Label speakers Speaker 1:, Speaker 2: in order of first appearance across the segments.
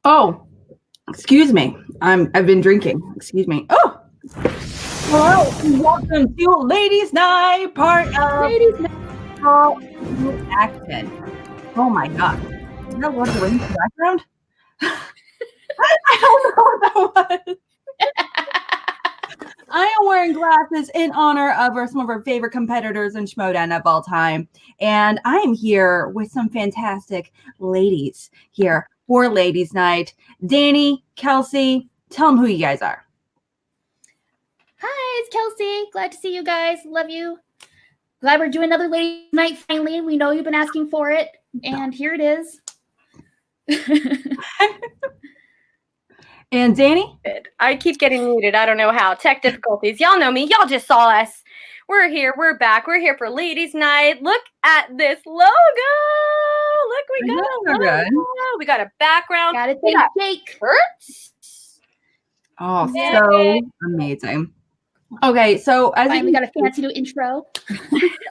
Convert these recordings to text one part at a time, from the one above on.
Speaker 1: Oh, excuse me. I've been drinking. Excuse me. Oh, hello and welcome to Ladies' Night, part of
Speaker 2: Ladies' Night.
Speaker 1: Call to Action. Oh my god. Is that Lord of the Rings in the background? I don't know what that was. I am wearing glasses in honor of some of our favorite competitors in Schmoedown of all time. And I am here with some fantastic ladies here for Ladies' Night. Danny, Kelsey, tell them who you guys are.
Speaker 2: Hi, it's Kelsey. Glad to see you guys. Love you. Glad we're doing another Ladies' Night finally. We know you've been asking for it. And here it is.
Speaker 1: And Danny?
Speaker 3: I keep getting muted. I don't know how. Tech difficulties. Y'all know me. Y'all just saw us. We're here. We're back. We're here for Ladies' Night. Look at this logo. Look, we got a logo. We got a background.
Speaker 2: Gotta thank Jake.
Speaker 3: Shirts.
Speaker 1: Oh, so amazing. Okay, so as
Speaker 2: we got a fancy new intro.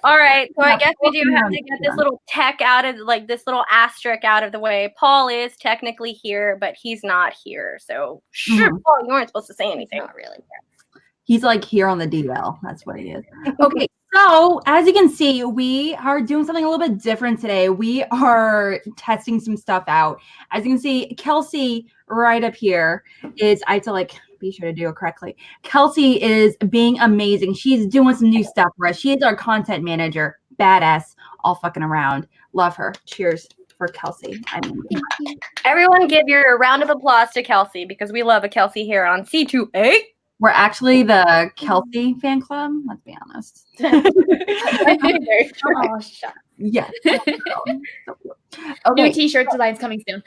Speaker 3: All right, so I guess we do have to get this little tech out of, like, this little asterisk out of the way. Paul is technically here, but he's not here. So, sure, Paul, you weren't supposed to say anything.
Speaker 2: Not really.
Speaker 1: He's like here on the DL. That's what he is. Okay, so as you can see, we are doing something a little bit different today. We are testing some stuff out. As you can see, Kelsey right up here is, I have to like be sure to do it correctly. Kelsey is being amazing. She's doing some new stuff for us. She is our content manager. Badass, all fucking around. Love her. Cheers for Kelsey.
Speaker 3: Everyone give your round of applause to Kelsey because we love a Kelsey here on C2A.
Speaker 1: We're actually the Kelsey fan club. Let's be honest.
Speaker 2: Oh, shut.
Speaker 1: Yeah.
Speaker 2: Okay. New t-shirt designs coming soon.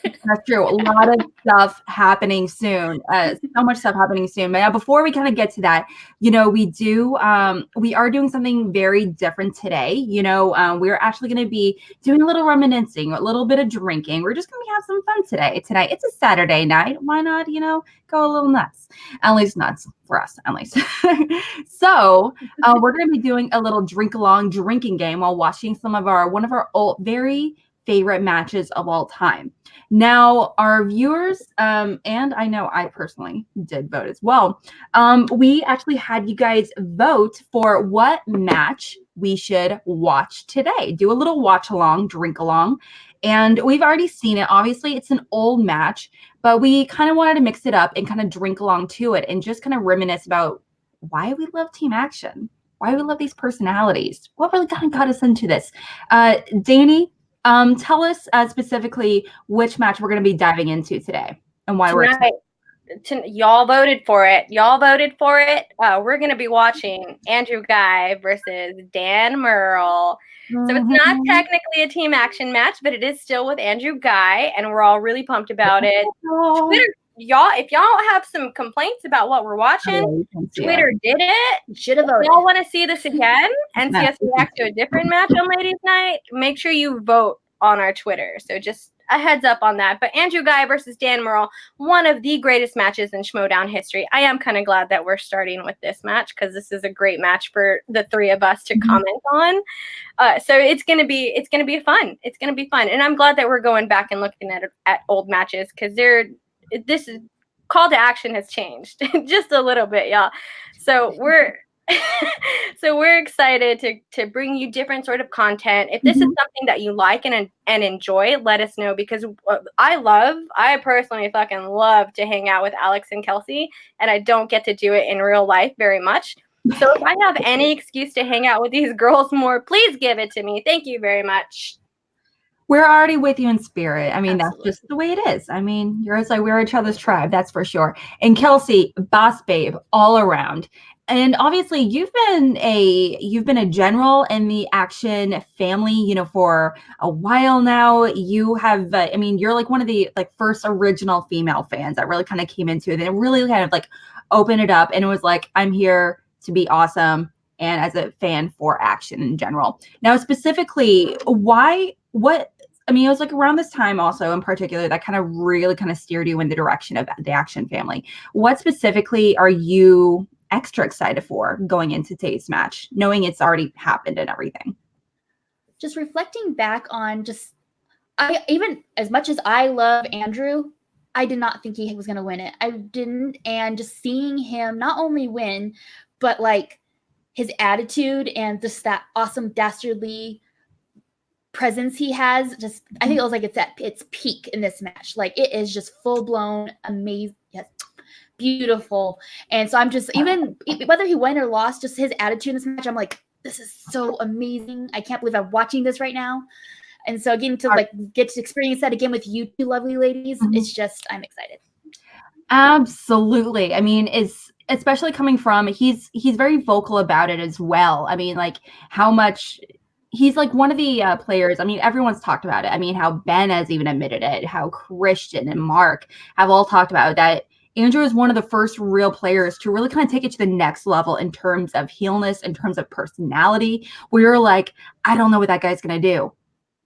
Speaker 1: That's true. A lot of stuff happening soon. So much stuff happening soon. But before we kind of get to that, we are doing something very different today. We're actually going to be doing a little reminiscing, a little bit of drinking. We're just going to have some fun today. Tonight, it's a Saturday night. Why not, go a little nuts? At least nuts for us, at least. So we're going to be doing a little drink-along drinking game while watching one of our old, very favorite matches of all time. Now, our viewers, and I know I personally did vote as well, we actually had you guys vote for what match we should watch today. Do a little watch along, drink along. And we've already seen it. Obviously, it's an old match, but we kind of wanted to mix it up and kind of drink along to it and just kind of reminisce about why we love team action, why we love these personalities, what really kind of got us into this. Danny, tell us specifically which match we're going to be diving into today and why we're excited.
Speaker 3: Y'all voted for it. We're going to be watching Andrew Ghai versus Dan Merle. So it's not technically a team action match, but it is still with Andrew Ghai, and we're all really pumped about it. Twitter, y'all, if y'all have some complaints about what we're watching, Twitter did it.
Speaker 2: Should have voted.
Speaker 3: If y'all want to see this again and see us react to a different match on Ladies' Night, make sure you vote on our Twitter. So just a heads up on that. But Andrew Ghai versus Dan Merle, one of the greatest matches in Schmoedown history. I am kind of glad that we're starting with this match because this is a great match for the three of us to comment on. So it's gonna be fun. It's gonna be fun, and I'm glad that we're going back and looking at old matches because this is call to action has changed just a little bit, y'all. So we're excited to bring you different sort of content. If this is something that you like and enjoy, let us know because I personally fucking love to hang out with Alex and Kelsey, and I don't get to do it in real life very much. So if I have any excuse to hang out with these girls more, please give it to me. Thank you very much.
Speaker 1: We're already with you in spirit. I mean, That's just the way it is. I mean, we're each other's tribe, that's for sure. And Kelsey, boss babe, all around. And obviously, you've been a general in the action family, for a while now. You have, you're like one of the first original female fans that really kind of came into it and really kind of opened it up. And it was like, I'm here to be awesome and as a fan for action in general. Now, specifically, it was around this time also in particular that kind of really kind of steered you in the direction of the action family. What specifically are you extra excited for going into today's match, knowing it's already happened and everything?
Speaker 2: Just reflecting back on even as much as I love Andrew, I did not think he was going to win it. I didn't. And just seeing him not only win, but like his attitude and just that awesome dastardly presence he has, just I think it was like it's at its peak in this match. Like it is just full blown amazing. Yes. Beautiful. And so I'm just, even whether he won or lost, just his attitude in this match, I'm like, this is so amazing. I can't believe I'm watching this right now. And so getting to like get to experience that again with you two lovely ladies, it's just, I'm excited.
Speaker 1: Absolutely. I mean, it's especially coming from, he's very vocal about it as well. I mean, like how much he's like one of the players. I mean, everyone's talked about it. I mean, how Ben has even admitted it, how Christian and Mark have all talked about it, that Andrew is one of the first real players to really kind of take it to the next level in terms of heelness, in terms of personality, where you're like, I don't know what that guy's going to do.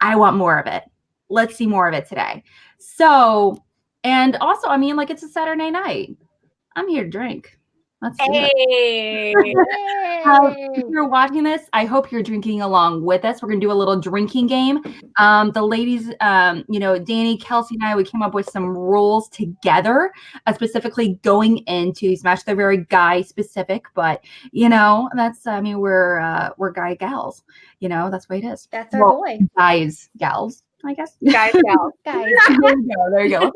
Speaker 1: I want more of it. Let's see more of it today. So, and also, I mean, like it's a Saturday night. I'm here to drink. Let's do it. If you're watching this, I hope you're drinking along with us. We're going to do a little drinking game. The ladies, you know, Danny, Kelsey, and I, we came up with some rules together, specifically going into Smash. They're very Ghai specific, but you know, that's, I mean, we're Ghai gals. You know, that's what it is.
Speaker 2: That's our boy.
Speaker 1: Guys, gals, I guess.
Speaker 2: Guys, gals, guys.
Speaker 1: There you go.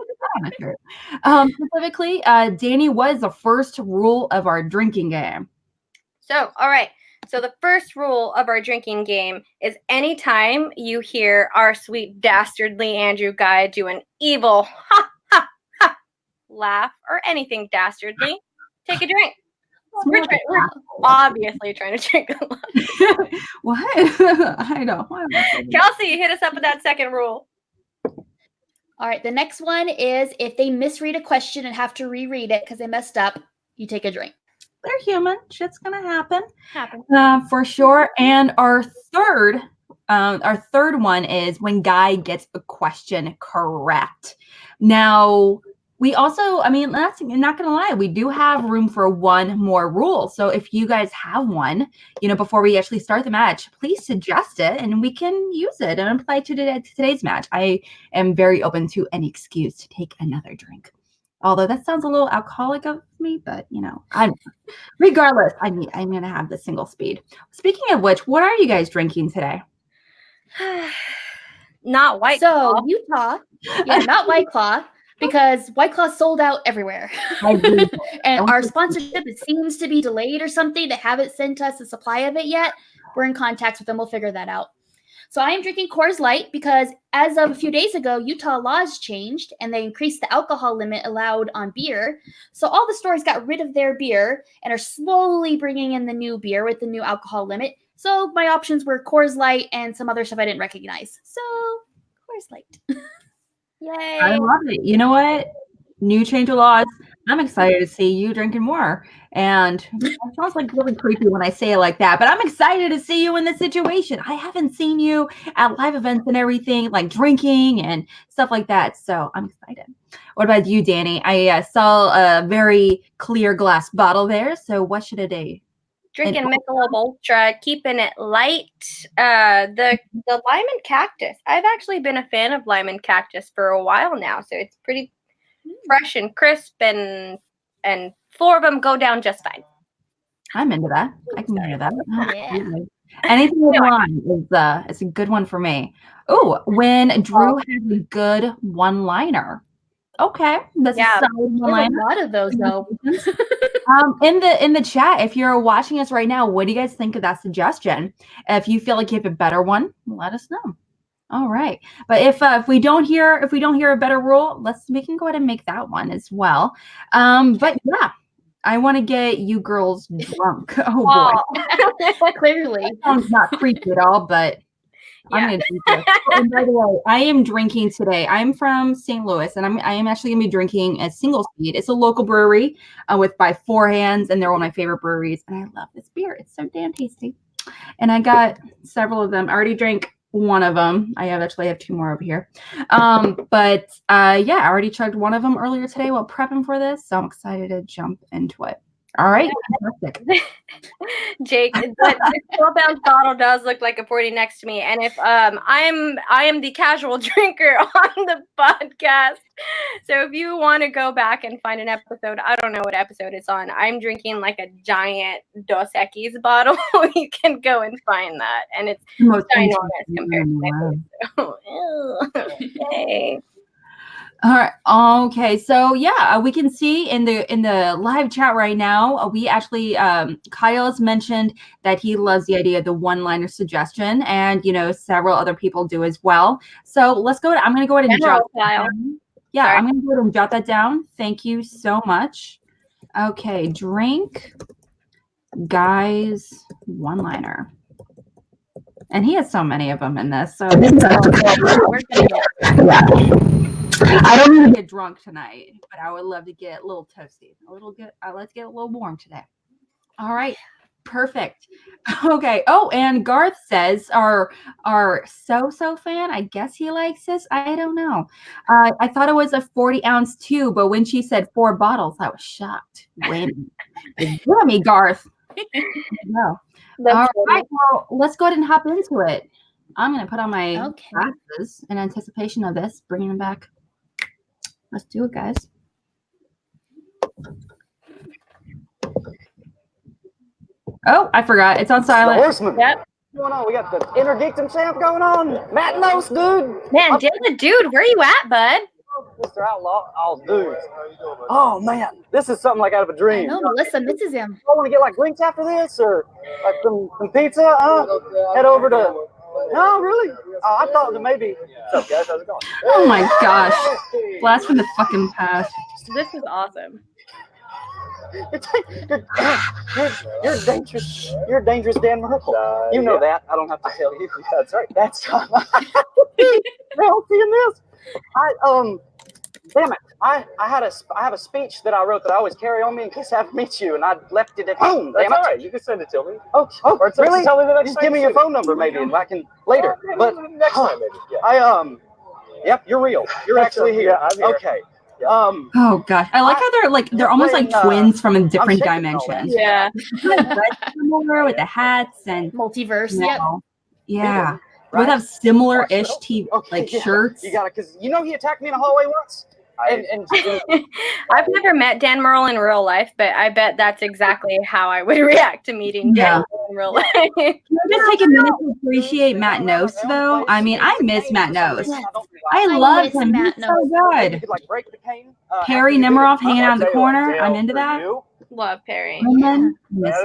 Speaker 1: Specifically, Danny, what is the first rule of our drinking game?
Speaker 3: So, all right. So the first rule of our drinking game is anytime you hear our sweet dastardly Andrew Ghai do an evil ha ha ha laugh or anything dastardly, take a drink. We're obviously trying to drink a lot.
Speaker 1: What? I know.
Speaker 3: Kelsey, hit us up with that second rule.
Speaker 2: All right. The next one is if they misread a question and have to reread it because they messed up, you take a drink.
Speaker 1: They're human. Shit's gonna happen. For sure. And our third one is when Ghai gets a question correct. Now, we also, I mean, I'm not gonna lie, we do have room for one more rule. So if you guys have one, you know, before we actually start the match, please suggest it and we can use it and apply to today's match. I am very open to any excuse to take another drink. Although that sounds a little alcoholic of me, but you know, regardless, I'm gonna have the single speed. Speaking of which, what are you guys drinking today?
Speaker 3: Not White
Speaker 2: Claw.
Speaker 3: So
Speaker 2: Utah, yeah, not White Claw, because White Claw sold out everywhere. And our sponsorship, it seems to be delayed or something. They haven't sent us a supply of it yet. We're in contact with them. We'll figure that out. So I am drinking Coors Light because as of a few days ago, Utah laws changed and they increased the alcohol limit allowed on beer. So all the stores got rid of their beer and are slowly bringing in the new beer with the new alcohol limit. So my options were Coors Light and some other stuff I didn't recognize. So Coors Light.
Speaker 3: Yay.
Speaker 1: I love it. You know what? New change of laws. I'm excited to see you drinking more. And it sounds like really creepy when I say it like that, but I'm excited to see you in this situation. I haven't seen you at live events and everything, like drinking and stuff like that. So I'm excited. What about you, Danny? I saw a very clear glass bottle there. So what should it be?
Speaker 3: Drinking Michelob Ultra, keeping it light. The lime and cactus. I've actually been a fan of lime and cactus for a while now, so it's pretty fresh and crisp, and 4 of them go down just fine.
Speaker 1: I'm into that. I can hear that.
Speaker 2: Yeah.
Speaker 1: Anything with lime is a good one for me. Oh, when Drew has a good one-liner. Okay, that's a solid one-liner.
Speaker 2: A lot of those though.
Speaker 1: In the chat, if you're watching us right now, what do you guys think of that suggestion? If you feel like you have a better one, let us know. All right, but if we don't hear a better rule, we can go ahead and make that one as well. But yeah, I want to get you girls drunk. Oh boy,
Speaker 2: clearly
Speaker 1: that sounds not creepy at all, but. Yeah. I'm gonna drink this. And by the way, I am drinking today. I'm from St. Louis, and I am actually gonna be drinking a single speed. It's a local brewery by Four Hands, and they're one of my favorite breweries. And I love this beer. It's so damn tasty. And I got several of them. I already drank one of them. I have 2 more over here. Yeah, I already chugged one of them earlier today while prepping for this, so I'm excited to jump into it. All right. Fantastic.
Speaker 3: Jake, the 12-ounce bottle does look like a 40 next to me, and if I am the casual drinker on the podcast, so if you want to go back and find an episode, I don't know what episode it's on. I'm drinking like a giant Dos Equis bottle. You can go and find that, and it's ginormous compared to my face. Okay.
Speaker 1: All right. Okay. So yeah, we can see in the live chat right now, we actually Kyle has mentioned that he loves the idea of the one-liner suggestion, and several other people do as well. So let's go. I'm going to go ahead and jot that down. Yeah, sorry. I'm going to go ahead and jot that down. Thank you so much. Okay, drink Ghai's one-liner. And he has so many of them in this. So yeah. I don't want to get drunk tonight, but I would love to get a little toasty. Let's get a little warm today. All right. Perfect. Okay. Oh, and Garth says our so fan, I guess he likes this. I don't know. I thought it was a 40-ounce too, but when she said 4 bottles, I was shocked. Wait a minute, Garth. No. All right. Well, let's go ahead and hop into it. I'm going to put on my glasses in anticipation of this, bringing them back. Let's do it, guys. Oh, I forgot. It's on silent.
Speaker 4: Yep. What's going on? We got the Inner Geekdom champ going on. Matt Nose, dude.
Speaker 3: Man, dude, where you at, bud?
Speaker 4: Mr. Outlaw. Oh, dude. Oh, man. This is something like out of a dream.
Speaker 2: I know, Melissa misses him.
Speaker 4: I want to get like drinks after this or like some pizza. Head over to... No, really? Oh, I thought that maybe... What's up, guys? How's it going?
Speaker 1: Oh, my gosh. Blast from the fucking past.
Speaker 3: This is awesome.
Speaker 4: You're dangerous. You're dangerous, Dan Merkel. You know that. I don't have to tell you. That's right. That's hell seeing this. Damn it. I have a speech that I wrote that I always carry on me in case I ever meet you, and I left it at home.
Speaker 5: That's all right. You can send it to me.
Speaker 4: Oh, really?
Speaker 5: Tell me the next
Speaker 4: Just give me your phone number, maybe, and I can later. But
Speaker 5: next time, maybe. Yeah.
Speaker 4: Yep, you're real. You're actually here.
Speaker 5: Yeah, I'm here.
Speaker 4: Okay.
Speaker 1: Oh gosh, I like how they're almost like twins from a different dimension.
Speaker 3: Yeah.
Speaker 1: Similar with the hats and
Speaker 2: multiverse. Yep.
Speaker 1: Yeah. Right? We have similar-ish shirts.
Speaker 4: You got it, because he attacked me in a hallway once.
Speaker 3: I've never met Dan Merle in real life, but I bet that's exactly how I would react to meeting Dan Merle in real life.
Speaker 1: Can I just take a minute to appreciate Matt Nose, though? I mean, I miss Matt Nose. I love him. He's so good. Perry Nemiroff hanging out in the corner. I'm into that.
Speaker 3: Love Perry.
Speaker 1: Miss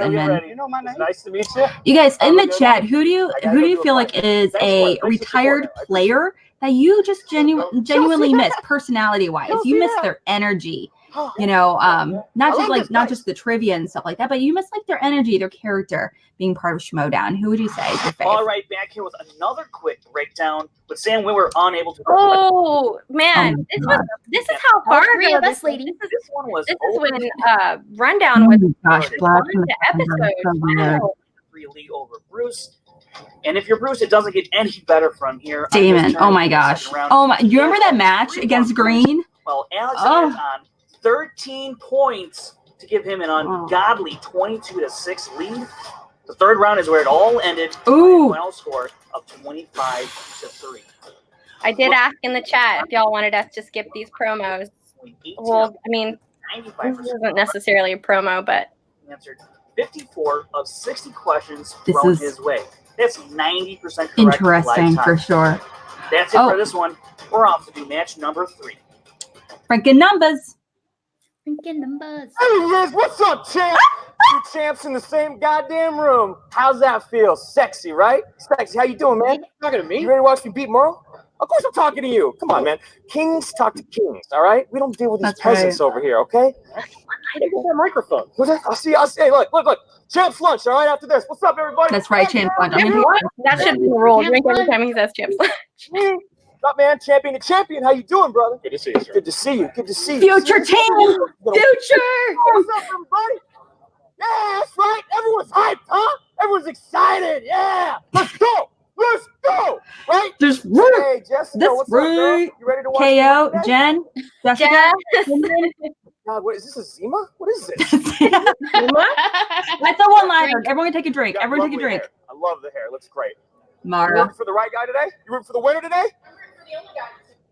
Speaker 1: him.
Speaker 4: You know my name.
Speaker 5: Nice to meet you.
Speaker 1: You guys in the chat, who do you feel like is a retired player that you just genuinely miss personality-wise? You miss their energy, not just the trivia and stuff like that, but you miss like their energy, their character being part of Schmoedown. Who would you say is your favorite?
Speaker 4: All right, back here with another quick breakdown. But Sam, we were unable to.
Speaker 3: Oh man, this is how far
Speaker 2: ago this lady.
Speaker 4: This one was.
Speaker 3: This is when Rundown was
Speaker 1: the
Speaker 3: episode. Wow.
Speaker 4: Lead over Bruce. And if you're Bruce, it doesn't get any better from here.
Speaker 1: Damon, oh my gosh. Oh my, you remember that match against Green?
Speaker 4: Well, Alex is on 13 points to give him an ungodly 22-6 lead. The third round is where it all ended.
Speaker 1: Ooh.
Speaker 4: Final score of 25-3.
Speaker 3: I did ask in the chat if y'all wanted us to skip these promos. Well, I mean, this isn't necessarily a promo, but
Speaker 4: answered 54 of 60 questions thrown his way. That's 90% correct.
Speaker 1: Interesting for sure.
Speaker 4: That's it for this one. We're off to do match number 3.
Speaker 1: Franken numbers.
Speaker 2: Franken numbers.
Speaker 5: Hey, guys, what's up, champ? Two champs in the same goddamn room. How's that feel? Sexy, right? Sexy. How you doing, man? You talking to me? You ready to watch me beat Merle? Of course I'm talking to you. Come on, man. Kings talk to kings, all right? We don't deal with these peasants over here, okay? I didn't get that microphone. I'll see. Hey, look. Champ's lunch, all right, after this. What's up, everybody?
Speaker 1: That's right, Champ's lunch.
Speaker 3: That should be the rule. Drink every time he says Champ's lunch.
Speaker 4: What's up, man? Champion to champion. How you doing, brother?
Speaker 5: Good to see you, sir.
Speaker 4: Good to see you. Good to see you.
Speaker 1: Future team. Future.
Speaker 4: What's up, everybody? Yeah, that's right. Everyone's hyped, huh? Everyone's excited. Yeah. Let's go. Let's go. Right?
Speaker 1: There's
Speaker 4: Hey, Jessica, what's up, girl? You ready to watch
Speaker 1: KO, Jen, Jessica.
Speaker 5: God, what is this? A Zima? What is this?
Speaker 1: That's a one-liner. Everyone take a drink.
Speaker 5: You got
Speaker 1: Everyone take a
Speaker 5: lovely
Speaker 1: drink.
Speaker 5: hair. I love the hair. It looks great. You
Speaker 1: Mara.
Speaker 5: rooting for the right guy today? You rooting for the winner today?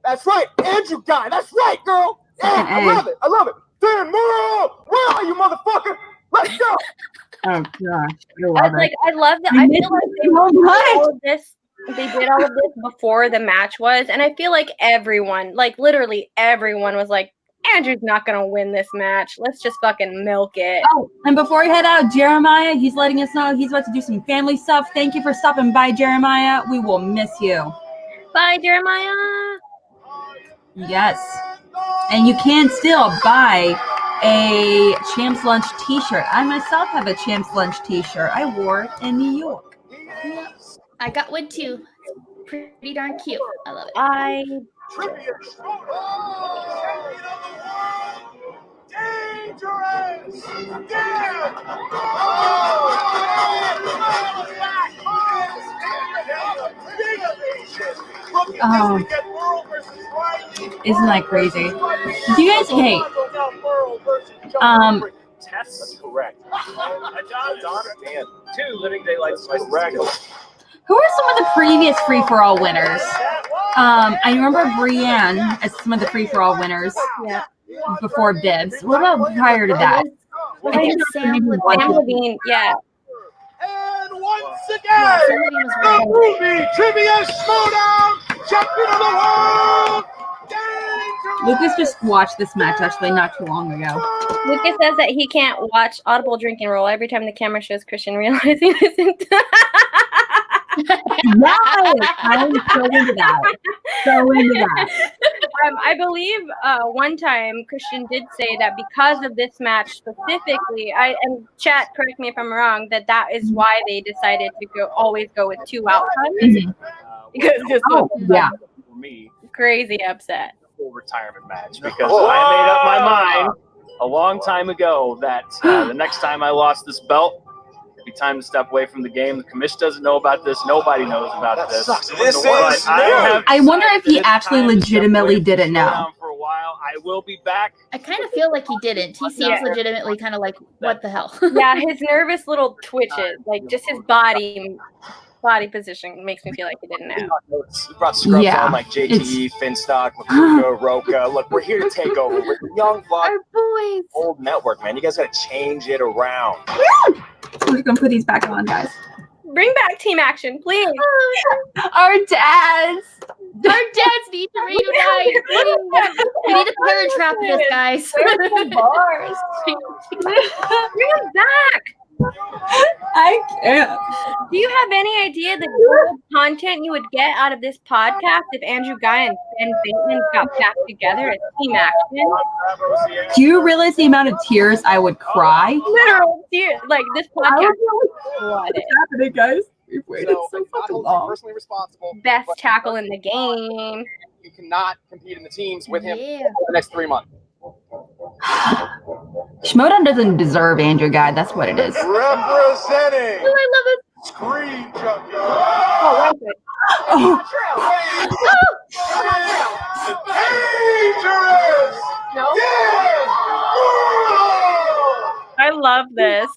Speaker 5: That's right, Andrew Ghai. That's right, girl. Yeah, I love it. I love it. Dan Murrow, where are you, motherfucker? Let's go.
Speaker 1: Oh gosh,
Speaker 3: I love that. I feel like they did all of this. They did all of this before the match was, and I feel like everyone, like literally everyone, was like, Andrew's not gonna win this match. Let's just fucking milk it.
Speaker 1: Oh, and before we head out, Jeremiah, he's letting us know he's about to do some family stuff. Thank you for stopping by, Jeremiah. We will miss you.
Speaker 3: Bye, Jeremiah.
Speaker 1: Yes. And you can still buy a Champs Lunch t-shirt. I myself have a Champs Lunch t-shirt. I wore it in New York.
Speaker 2: Yep. I got one too. Pretty darn cute. I love it.
Speaker 5: Dangerous!
Speaker 1: Oh, isn't that crazy? Do you guys hate?
Speaker 5: That's correct. Dan. 2 Living Daylights. Correct.
Speaker 1: Who are some of the previous free-for-all winners? I remember Brienne as some of the free-for-all winners.
Speaker 2: Yeah.
Speaker 1: Before Bibbs. What about prior to that?
Speaker 2: I think Sam
Speaker 3: Levine, yeah.
Speaker 5: And once
Speaker 2: Yeah,
Speaker 5: again,
Speaker 2: Sam Levine was
Speaker 5: the
Speaker 2: right.
Speaker 5: movie trivia Schmoedown champion of the world.
Speaker 1: Lucas just watched this match actually not too long ago.
Speaker 3: Lucas says that he can't watch Audible Drink and Roll every time the camera shows Christian realizing this.
Speaker 1: Yes, I'm so into that. So into that.
Speaker 3: I believe one time Christian did say that because of this match specifically, and chat, correct me if I'm wrong, that is why they decided to always go with 2 outcomes.
Speaker 1: Mhm.
Speaker 3: Because this was
Speaker 5: For me,
Speaker 3: crazy upset.
Speaker 5: full retirement match because I made up my mind a long time ago that the next time I lost this belt, it'd be time to step away from the game. The commission doesn't know about this. Nobody knows about this.
Speaker 1: I wonder if he actually legitimately didn't know.
Speaker 5: For a while, I will be back.
Speaker 2: I kind of feel like he didn't. He seems legitimately kind of like, what the hell?
Speaker 3: Yeah, his nervous little twitches, like just his body position makes me feel like he didn't know.
Speaker 5: We brought scrubs
Speaker 1: Yeah,
Speaker 5: on like JTE, Finstock, Makuka, Roka. Look, we're here to take over. We're the young blood,
Speaker 2: Our boys.
Speaker 5: old network, man. You guys got to change it around.
Speaker 1: We're gonna put these back on, guys.
Speaker 3: Bring back team action, please.
Speaker 1: Our dads.
Speaker 2: Our dads need to reunite. We need to parent trap this, guys.
Speaker 1: Bars.
Speaker 3: Bring him back.
Speaker 1: I can't.
Speaker 3: Do you have any idea the gold content you would get out of this podcast if Andrew Ghai and Bateman got back together as team action?
Speaker 1: Do you realize the amount of tears I would cry?
Speaker 3: Literal tears. Like this podcast flooded.
Speaker 1: What's happening, guys? We've waited so fucking long.
Speaker 5: Personally responsible.
Speaker 3: Best tackle in the game.
Speaker 5: You cannot compete in the teams with him
Speaker 2: Yeah.
Speaker 5: for the next 3 months.
Speaker 1: Schmoedown doesn't deserve Andrew Ghai. That's what it is.
Speaker 5: Representing
Speaker 2: Oh, I love it.
Speaker 5: Screen Junkie.
Speaker 3: Oh, that's it.
Speaker 1: Oh,
Speaker 5: Dangerous.
Speaker 3: No. I love this.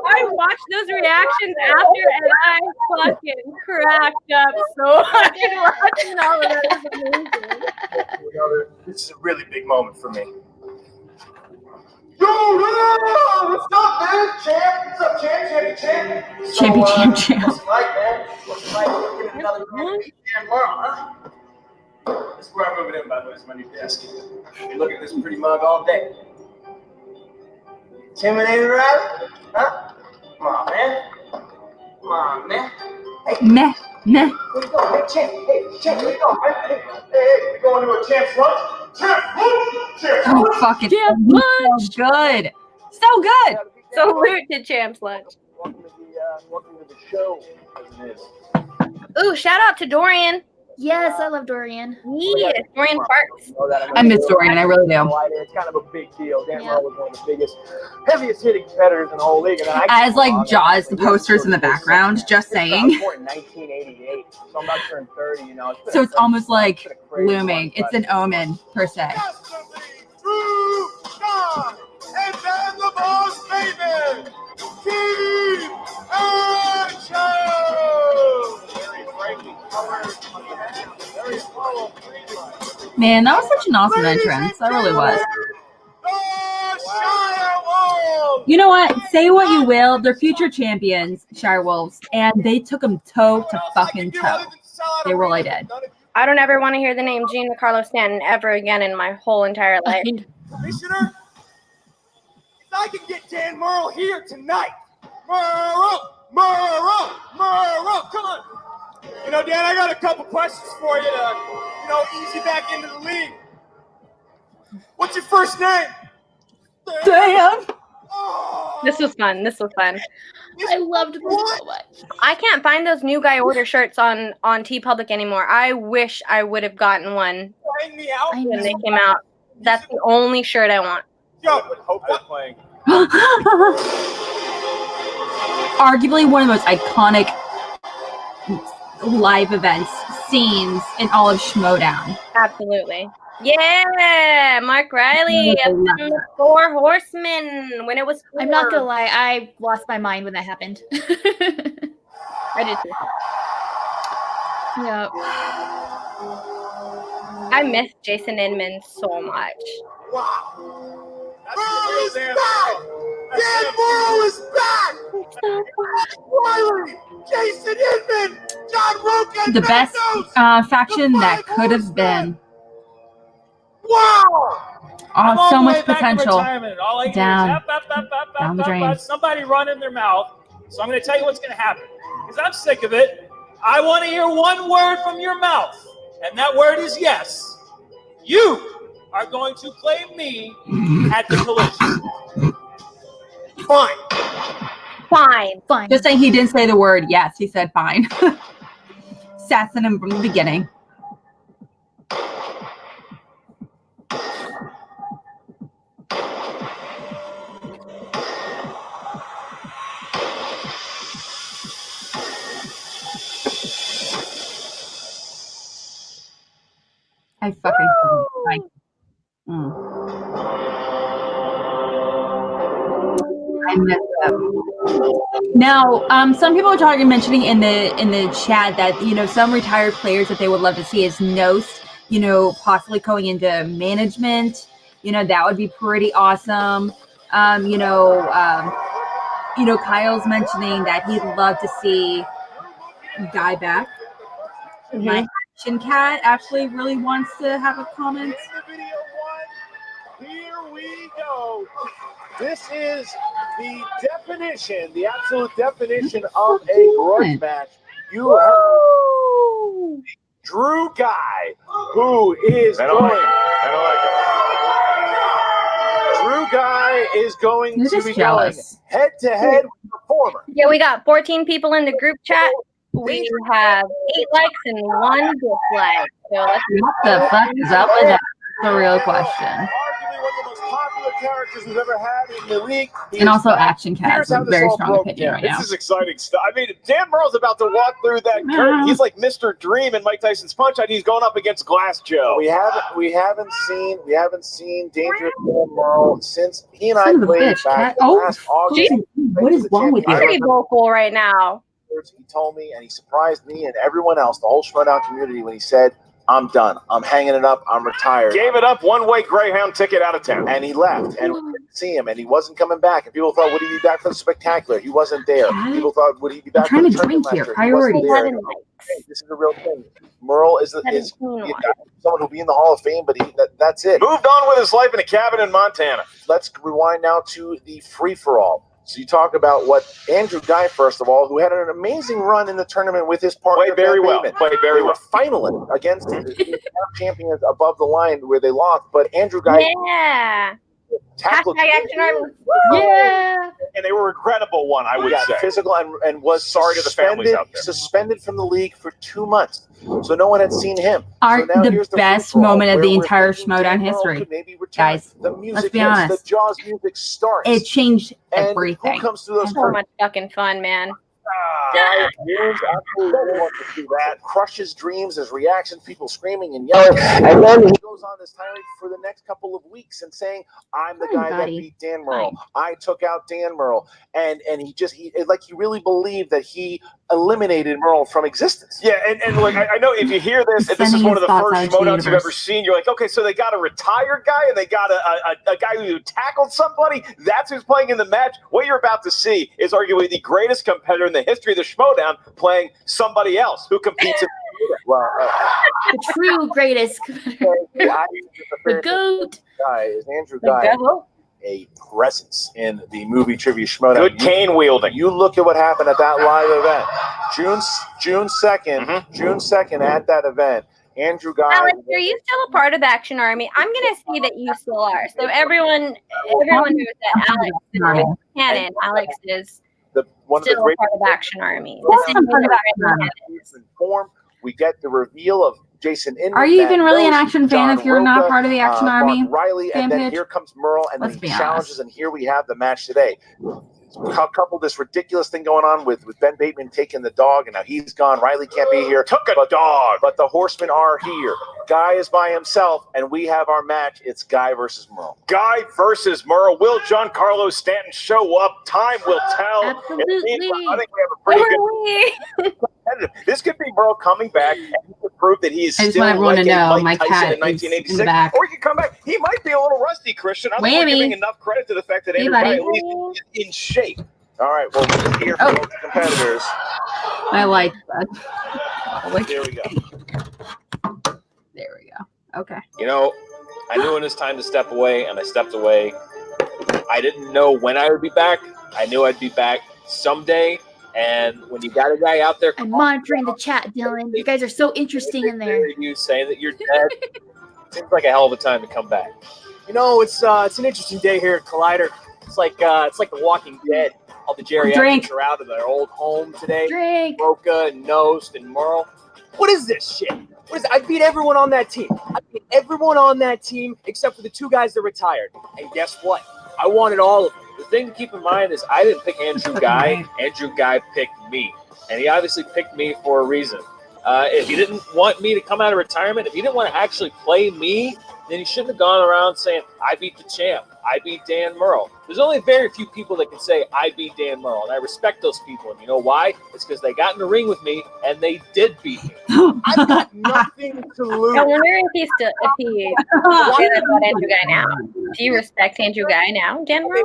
Speaker 3: I watched those reactions after and I fucking cracked up so hard watching all of that. It was amazing.
Speaker 5: This is a really big moment for me. Yo, what's up, man? Champ, what's up, champ?
Speaker 1: champ.
Speaker 5: What's it like, man? What's it like looking at another man beat Dan Murrow, huh? This is where I'm moving in, by the way. It's my new desk. Been looking at this pretty mug all day. Intimidated, right? Huh? Come on, man. Come on, man. Hey,
Speaker 1: Meh.
Speaker 5: where you going, man? Champ, where you going, man? Hey, we going to a champ's lunch? Champ lunch! Champ
Speaker 1: Oh,
Speaker 5: lunch!
Speaker 1: fuck it.
Speaker 2: Champ
Speaker 1: So good. So good.
Speaker 3: Salute to Champs Lunch.
Speaker 5: Welcome to the show, as it is.
Speaker 3: Ooh, shout out to Dorian.
Speaker 2: Yes, I love Dorian.
Speaker 3: Yes, Dorian Parks.
Speaker 1: I miss Dorian. I really do.
Speaker 5: It's kind of a big deal. Dan Merle was one of the biggest, heaviest hitting competitors in the whole league. And then
Speaker 1: As like Jaws, the posters in the background, just saying.
Speaker 5: In 1988, so I'm not turning 30. You know.
Speaker 1: So it's almost like looming. It's an omen per se.
Speaker 5: True God, and then the boss Bateman, Team Action!
Speaker 1: Man, that was such an awesome entrance. That really was. You know what? Say what you will. They're future champions, Shire Wolves, and they took them toe to fucking toe. They really did.
Speaker 3: I don't ever want to hear the name Gene Carlos Stanton ever again in my whole entire life.
Speaker 5: Commissioner, if I can get Dan Merle here tonight, Merle, come on. You know, Dan, I got a couple questions for you to, ease you back into the league. What's your first name?
Speaker 1: Damn.
Speaker 5: Oh.
Speaker 3: This was fun.
Speaker 2: I loved this so much.
Speaker 3: I can't find those new Guy Order shirts on TeePublic anymore. I wish I would have gotten one
Speaker 5: Hang me out.
Speaker 3: when they came out. That's the only shirt I want.
Speaker 5: Yo, hope they're playing.
Speaker 1: Arguably one of the most iconic live events, scenes in all of Schmoedown.
Speaker 3: Absolutely. Yeah, Mark Riley up in the Four Horsemen when it was.
Speaker 2: I'm not gonna lie, I lost my mind when that happened.
Speaker 3: I did too.
Speaker 2: Yep.
Speaker 3: I miss Jason Inman so much.
Speaker 5: Wow. Merle is back! Dan Merle is back! Riley, Jason Inman, John Roca,
Speaker 1: The best faction that could have been.
Speaker 5: Wow!
Speaker 1: Oh, so much potential.
Speaker 6: All I hear
Speaker 1: Down.
Speaker 6: is
Speaker 1: Down the drain.
Speaker 6: somebody running their mouth. So I'm going to tell you what's going to happen. Because I'm sick of it. I want to hear one word from your mouth. And that word is yes. You are going to play me at the collision.
Speaker 3: Fine.
Speaker 1: Just saying he didn't say the word yes. He said fine. Sassing him from the beginning. I fucking I messed up. Now, some people are mentioning in the chat that some retired players that they would love to see is Nost, possibly going into management. That would be pretty awesome. Kyle's mentioning that he'd love to see Ghai back. My Action Cat actually really wants to have a comment.
Speaker 5: Here we go. This is the definition, the absolute definition of a grudge match. You have Drew Ghai, who is going. Drew Ghai is going
Speaker 1: You're
Speaker 5: to
Speaker 1: just
Speaker 5: be
Speaker 1: jealous.
Speaker 5: going head-to-head with the performer.
Speaker 3: Yeah, we got 14 people in the group chat. We have 8 likes and 1 dislike. So let's
Speaker 1: What the fuck is up with that? That's the real question.
Speaker 5: Arguably one of the most popular characters we've ever had in the league.
Speaker 1: And also Action Cat
Speaker 5: Here's
Speaker 1: has
Speaker 5: how
Speaker 1: a
Speaker 5: this
Speaker 1: very
Speaker 5: all
Speaker 1: strong
Speaker 5: broke
Speaker 1: opinion
Speaker 5: down.
Speaker 1: right now.
Speaker 5: This is exciting stuff. I mean, Dan Merle's about to walk through that curtain. He's like Mr. Dream in Mike Tyson's Punch Out. He's going up against Glass Joe. We haven't seen Dangerous Dan Merle since he and I
Speaker 1: Son of a
Speaker 5: played
Speaker 1: bitch,
Speaker 5: back
Speaker 1: Cat.
Speaker 5: last August.
Speaker 1: What is wrong with you?
Speaker 3: pretty vocal right now.
Speaker 5: He told me, and he surprised me and everyone else, the whole Schmoedown community, when he said, "I'm done. I'm hanging it up. I'm retired."
Speaker 6: Gave it up, one-way Greyhound ticket out of town.
Speaker 5: And he left, and we didn't see him, and he wasn't coming back. And people thought, would he be back for the Spectacular? He wasn't there. People thought, would he be back for
Speaker 1: trying
Speaker 5: the
Speaker 1: to
Speaker 5: tournament
Speaker 1: drink here.
Speaker 5: last year? He wasn't
Speaker 1: Priorities.
Speaker 5: there.
Speaker 3: 11 likes.
Speaker 5: This is a real thing. Merle is
Speaker 3: 17
Speaker 5: someone
Speaker 3: likes.
Speaker 5: who'll be in the Hall of Fame, but that's it.
Speaker 6: Moved on with his life in a cabin in Montana.
Speaker 5: Let's rewind now to the free-for-all. So you talk about what Andrew Ghai, first of all, who had an amazing run in the tournament with his partner.
Speaker 6: Played very well.
Speaker 5: Bateman.
Speaker 6: Played very
Speaker 5: They were
Speaker 6: well.
Speaker 5: finalists against the champions above the line where they lost. But Andrew Ghai
Speaker 3: Yeah. Hashtag Action Army.
Speaker 2: Yeah.
Speaker 7: And they were a regrettable one, I would say.
Speaker 5: Physical and was
Speaker 7: Sorry to the families out there.
Speaker 5: Suspended from the league for 2 months. So no one had seen him.
Speaker 1: Are
Speaker 5: now
Speaker 1: the
Speaker 5: here's
Speaker 1: best
Speaker 5: free-for-all
Speaker 1: moment of
Speaker 5: where
Speaker 1: the
Speaker 5: we're
Speaker 1: entire
Speaker 5: thinking
Speaker 1: Schmoedown
Speaker 5: Dan Merle
Speaker 1: history.
Speaker 5: could maybe return.
Speaker 1: Guys,
Speaker 5: The music
Speaker 1: let's be
Speaker 5: hits,
Speaker 1: honest.
Speaker 5: The Jaws music starts.
Speaker 1: It changed
Speaker 5: and
Speaker 1: everything.
Speaker 5: Who comes through those
Speaker 3: So much fucking fun, man.
Speaker 5: Guy absolutely wants to do that. Crushes dreams, his reactions, people screaming and yelling. And then he goes on this tirade for the next couple of weeks and saying, I'm the guy that beat Dan Merle. I took out Dan Merle. And he really believed that he eliminated Merle from existence.
Speaker 7: Yeah, and like I know if you hear this, if this is one of the first Schmoedowns you've ever seen, you're like, okay, so they got a retired guy and they got a guy who tackled somebody. That's who's playing in the match. What you're about to see is arguably the greatest competitor in the history of the Schmoedown playing somebody else who competes in
Speaker 2: The true greatest. The GOAT.
Speaker 5: Guy is Andrew Ghai. A presence in the movie Trivia Schmoedown.
Speaker 7: Good cane wielding.
Speaker 5: You look at what happened at that live event. June 2nd, June 2nd at that event. Andrew Ghai.
Speaker 3: Alex, are you still a part of the Action Army? I'm gonna see that you still are. So everyone knows that Alex is canon. Alex is
Speaker 5: one
Speaker 3: still
Speaker 5: of the great
Speaker 3: part of the Action Army.
Speaker 5: We get the reveal of Jason Inman.
Speaker 1: Are you even really an Action fan if you're not part of the Action Army?
Speaker 5: Mark Riley, and then here comes Merle, and then he challenges, and here we have the match today. Couple this ridiculous thing going on with Ben Bateman taking the dog, and now he's gone. Riley can't be here.
Speaker 7: Took a dog,
Speaker 5: but the Horsemen are here. Ghai is by himself, and we have our match. It's Ghai versus Merle.
Speaker 7: Ghai versus Merle. Will John Carlos Stanton show up? Time will tell.
Speaker 2: Absolutely.
Speaker 7: I think we have a pretty good. This could be Merle coming back and he could prove that he is still
Speaker 1: want everyone to know
Speaker 7: Mike
Speaker 1: my
Speaker 7: Tyson
Speaker 1: cat
Speaker 7: in 1986.
Speaker 1: in the back.
Speaker 7: Or he could come back. He might be a little rusty, Christian. I'm not giving enough credit to the fact that Andrew Ghai at least is in shape.
Speaker 5: All right, well, we're here for the competitors.
Speaker 1: I like that.
Speaker 5: There we go.
Speaker 1: There we go. Okay.
Speaker 8: You know, I knew when it was time to step away, and I stepped away. I didn't know when I would be back. I knew I'd be back someday. And when you got a guy out there,
Speaker 2: I'm monitoring the chat, Dylan. You guys are so interesting in there.
Speaker 8: You saying that you're dead seems like a hell of a time to come back.
Speaker 4: You know, it's an interesting day here at Collider. It's like The Walking Dead. All the geriatrics are out of their old home today.
Speaker 2: Drink.
Speaker 4: Roca and Nost and Merle. What is this shit? What is it? I beat everyone on that team. I beat everyone on that team except for the 2 guys that retired. And guess what? I wanted all of them.
Speaker 8: The thing to keep in mind is I didn't pick Andrew Ghai. Andrew Ghai picked me. And he obviously picked me for a reason. If he didn't want me to come out of retirement, if he didn't want to actually play me, then he shouldn't have gone around saying, I beat the champ. I beat Dan Merle. There's only very few people that can say, I beat Dan Merle. And I respect those people. And you know why? It's because they got in the ring with me, and they did beat me.
Speaker 4: I've got nothing to lose.
Speaker 3: I wonder if he says that about Andrew Ghai now. Do you respect Andrew Ghai now, Dan Merle?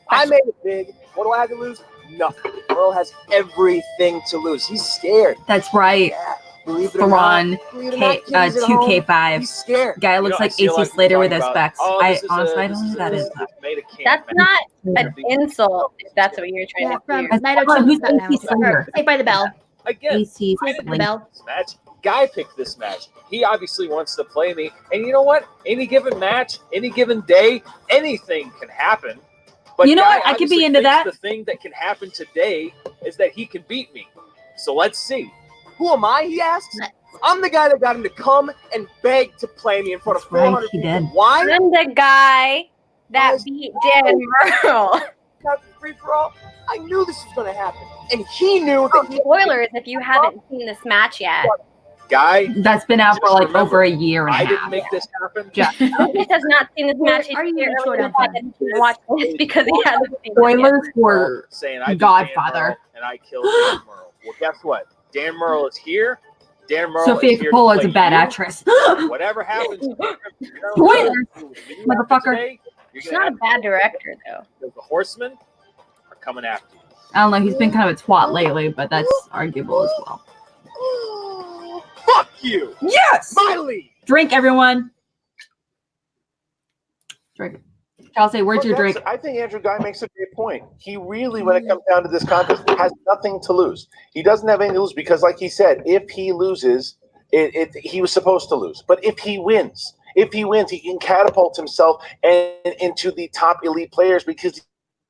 Speaker 4: I made it big. What do I have to lose? Nothing. Merle has everything to lose. He's scared.
Speaker 1: That's right.
Speaker 4: Yeah. Believe it or not,
Speaker 1: 2K5.
Speaker 4: He's scared.
Speaker 1: Guy looks like AC Slater with his specs. I honestly, I don't know who that is.
Speaker 3: That's not an insult, if that's what you're trying to
Speaker 2: from
Speaker 3: do.
Speaker 2: Night of
Speaker 1: Who's AC Slater?
Speaker 2: Say by the bell.
Speaker 8: Again,
Speaker 1: AC
Speaker 2: Say by the bell.
Speaker 8: match. Ghai picked this match. He obviously wants to play me. And you know what? Any given match, any given day, anything can happen. But
Speaker 1: you know
Speaker 8: Ghai
Speaker 1: what? I could be
Speaker 8: obviously
Speaker 1: into
Speaker 8: thinks
Speaker 1: that.
Speaker 8: The thing that can happen today is that he can beat me. So let's see.
Speaker 4: Who am I, he asks? I'm the guy that got him to come and beg to play me in front of 400
Speaker 1: he
Speaker 4: people.
Speaker 1: did.
Speaker 4: Why?
Speaker 3: I'm the guy that beat Dan Merle.
Speaker 4: Free for all. I knew this was going to happen. And he knew that he...
Speaker 3: Spoilers if you haven't seen this match yet.
Speaker 8: Ghai,
Speaker 1: that's been out for like over a year and a half.
Speaker 8: I didn't make this happen.
Speaker 3: He has not seen this match.
Speaker 2: Are you
Speaker 3: watch this because he hasn't seen it
Speaker 1: Spoilers for
Speaker 8: saying I beat
Speaker 1: Godfather.
Speaker 8: Dan Merle and I killed Dan Merle. Well, guess what? Dan Merle is here. Dan Merle
Speaker 1: Sophia
Speaker 8: is here
Speaker 1: Coppola
Speaker 8: to
Speaker 1: is a
Speaker 8: play
Speaker 1: bad
Speaker 8: you.
Speaker 1: actress.
Speaker 8: Whatever happens,
Speaker 1: Spoilers, motherfucker.
Speaker 3: He's not a bad director, though.
Speaker 8: The Horsemen are coming after you.
Speaker 1: I don't know. He's been kind of a twat lately, but that's arguable as well.
Speaker 4: Fuck you!
Speaker 1: Yes!
Speaker 4: My lead!
Speaker 1: Drink, everyone. Drink. Kelsey, where's your drink?
Speaker 5: I think Andrew Ghai makes a great point. He really, when it comes down to this contest, has nothing to lose. He doesn't have anything to lose because, like he said, if he loses, he was supposed to lose. But if he wins,
Speaker 7: If he wins, he can catapult himself and into the top elite players because he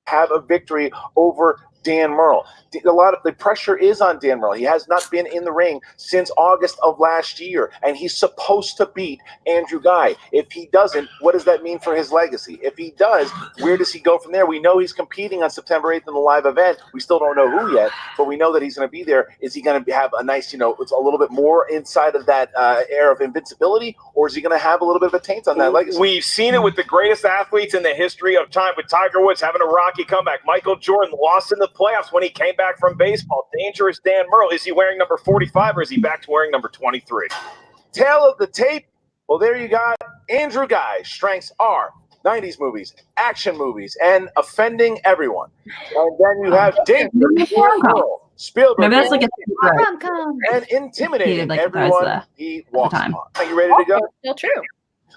Speaker 7: have a victory over Dan Murrell. A lot of the pressure is on Dan Murrell. He has not been in the ring since August of last year, and he's supposed to beat Andrew Ghai. If he doesn't, what does that mean for his legacy? If he does, where does he go from there? We know he's competing on September 8th in the live event. We still don't know who yet, but we know that he's going to be there. Is he going to have a nice, it's a little bit more inside of that air of invincibility, or is he going to have a little bit of a taint on that legacy?
Speaker 9: We've seen it with the greatest athletes in the history of time, with Tiger Woods having a rocky comeback. Michael Jordan lost in the playoffs when he came back from baseball. Dangerous Dan Murrell. Is he wearing number 45 or is he back to wearing number 23?
Speaker 7: Tail of the tape. Well, there you got Andrew Ghai. Strengths are 90s movies, action movies, and offending everyone. And then you have Dan Murrell, Spielberg,
Speaker 1: maybe that's like a
Speaker 7: and intimidating everyone he walks upon. Are you ready to go?
Speaker 3: Still true.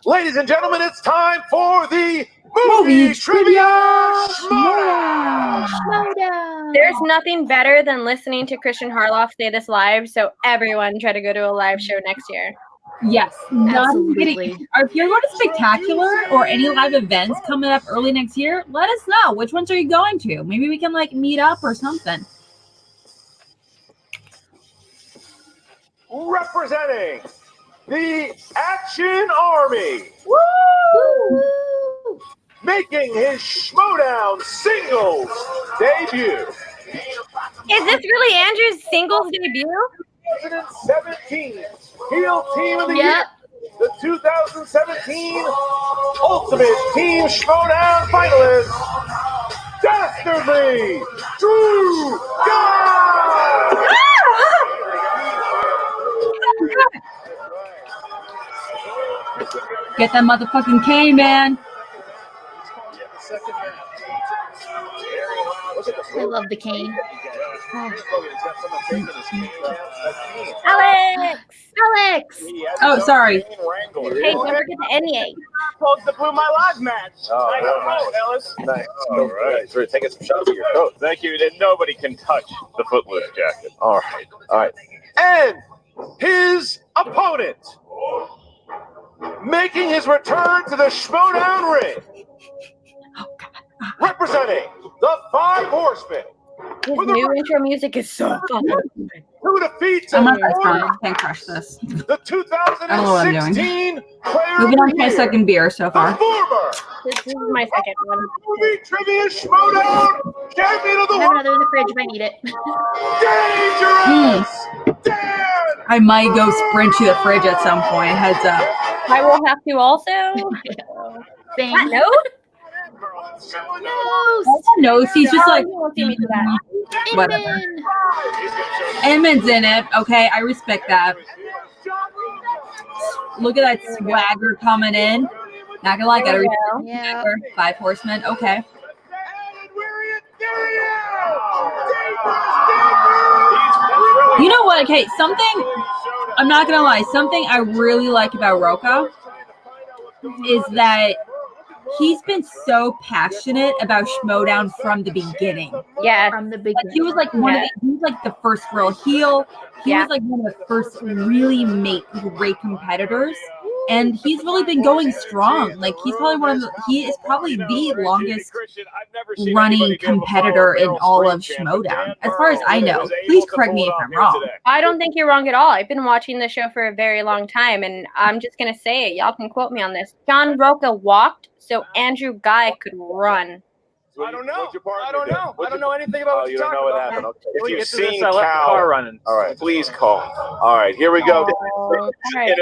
Speaker 7: Ladies and gentlemen, it's time for the Movie Trivia Schmoedown.
Speaker 3: There's nothing better than listening to Christian Harloff say this live, so everyone try to go to a live show next year.
Speaker 1: Yes,
Speaker 2: Absolutely.
Speaker 1: If you're going to Spectacular or any live events coming up early next year, let us know. Which ones are you going to? Maybe we can meet up or something.
Speaker 7: Representing the Action Army.
Speaker 2: Woo!
Speaker 7: Making his Schmoedown singles debut.
Speaker 3: Is this really Andrew's singles debut?
Speaker 7: 2017 Heel Team of the Year. The 2017 Ultimate Team Schmoedown finalist, Dastardly Drew Ghai.
Speaker 1: Get that motherfucking cane, man.
Speaker 2: I love the cane.
Speaker 3: Alex!
Speaker 1: Oh, sorry.
Speaker 3: Hey, don't forget the NEA.
Speaker 5: Supposed to blew my live match.
Speaker 7: Oh,
Speaker 5: Ellis.
Speaker 7: nice. All right. So we're taking some shots of your coat.
Speaker 9: Thank you. And nobody can touch the Footloose jacket.
Speaker 7: All right. And his opponent, making his return to the Schmoedown ring, representing the Five Horsemen.
Speaker 3: His new intro music is so fun.
Speaker 7: Who defeats
Speaker 1: I'm not I can't crush this.
Speaker 7: the 2016 Player
Speaker 1: Moving on
Speaker 7: of
Speaker 1: to
Speaker 7: the
Speaker 1: my
Speaker 7: Year,
Speaker 1: second beer so
Speaker 7: the
Speaker 1: far.
Speaker 7: former
Speaker 3: This is my second one.
Speaker 7: Movie Trivia Schmoedown champion of the
Speaker 2: I have
Speaker 7: world,
Speaker 2: another in the fridge if I need it.
Speaker 7: Dangerous Dan.
Speaker 1: I might go sprint to the fridge at some point. Heads up.
Speaker 3: I will have to also.
Speaker 2: Bang.
Speaker 3: That note?
Speaker 1: No, he's just
Speaker 3: You won't see me do that.
Speaker 1: whatever.
Speaker 2: Inman.
Speaker 1: Edmund's in it. Okay, I respect that. Look at that swagger coming in. Not gonna lie, gotta respect
Speaker 2: Yeah.
Speaker 1: Five Horsemen. Okay. You know what? Okay, I'm not gonna lie, something I really like about Roka is that he's been so passionate about Schmoedown from the beginning.
Speaker 3: Yeah.
Speaker 2: From the beginning.
Speaker 1: He was like he was like the first real heel. He was like one of the first really great competitors. And he's really been going strong. Like he is probably the longest running competitor in all of Schmoedown, as far as I know. Please correct me if I'm wrong.
Speaker 3: I don't think you're wrong at all. I've been watching the show for a very long time, and I'm just going to say it. Y'all can quote me on this. John Roca walked so Andrew Ghai could run.
Speaker 5: I don't know. I don't know anything about what
Speaker 7: you
Speaker 5: you're
Speaker 7: don't
Speaker 5: talking
Speaker 7: know what
Speaker 5: about.
Speaker 7: happened. Okay.
Speaker 9: If you've seen
Speaker 5: I left the
Speaker 9: Cal,
Speaker 5: car running.
Speaker 7: All right, please call. All right, here we go.
Speaker 3: All right.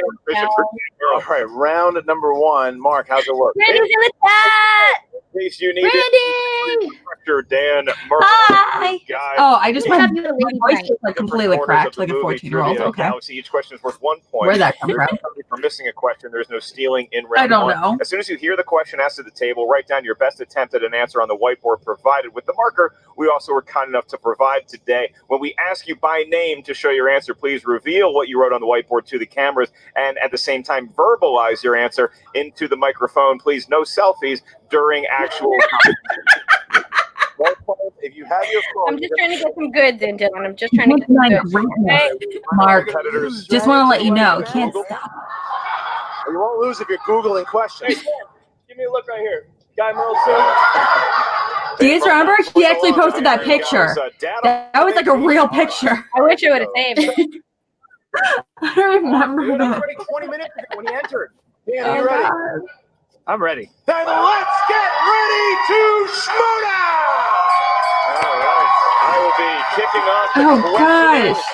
Speaker 7: All right, round number one. Mark, how's it work?
Speaker 3: Randy's in the chat.
Speaker 9: in case you need
Speaker 2: Randy!
Speaker 9: Dr. Dan Murphy.
Speaker 3: Hi.
Speaker 1: Oh, I just
Speaker 2: We have
Speaker 1: went.
Speaker 2: you a
Speaker 1: My
Speaker 2: lady
Speaker 1: voice
Speaker 2: tonight.
Speaker 1: just like completely cracked, like a 14-year-old. Okay.
Speaker 9: Galaxy. Each question is worth 1 point.
Speaker 1: Where'd that come
Speaker 9: There's
Speaker 1: from?
Speaker 9: no penalty for missing a question. There's no stealing in round
Speaker 1: I don't
Speaker 9: one.
Speaker 1: know.
Speaker 9: As soon as you hear the question asked at the table, write down your best attempt at an answer on the whiteboard provided with the marker we also were kind enough to provide today. When we ask you by name to show your answer, please reveal what you wrote on the whiteboard to the cameras and at the same time verbalize your answer into the microphone. Please, no selfies during actual if you have your phone,
Speaker 3: I'm just trying to get some goods in, Dylan. I'm just trying to get some goods. Okay?
Speaker 1: Mark, just want to let you know, can't stop.
Speaker 9: You won't lose if you're Googling questions.
Speaker 6: Hey, give me a look right here. Ghai Merle soon.
Speaker 1: Do you guys remember? He actually posted that picture. That was like a real picture.
Speaker 3: I wish I would have saved it.
Speaker 1: I don't remember
Speaker 5: Dude, I was
Speaker 1: that.
Speaker 5: ready 20 minutes ago when he entered. Dan,
Speaker 1: Oh,
Speaker 5: are you ready?
Speaker 1: God.
Speaker 8: I'm ready.
Speaker 9: Then let's get ready to Schmoedown! All right. I will be kicking off the
Speaker 1: Oh,
Speaker 9: questioning,
Speaker 1: gosh.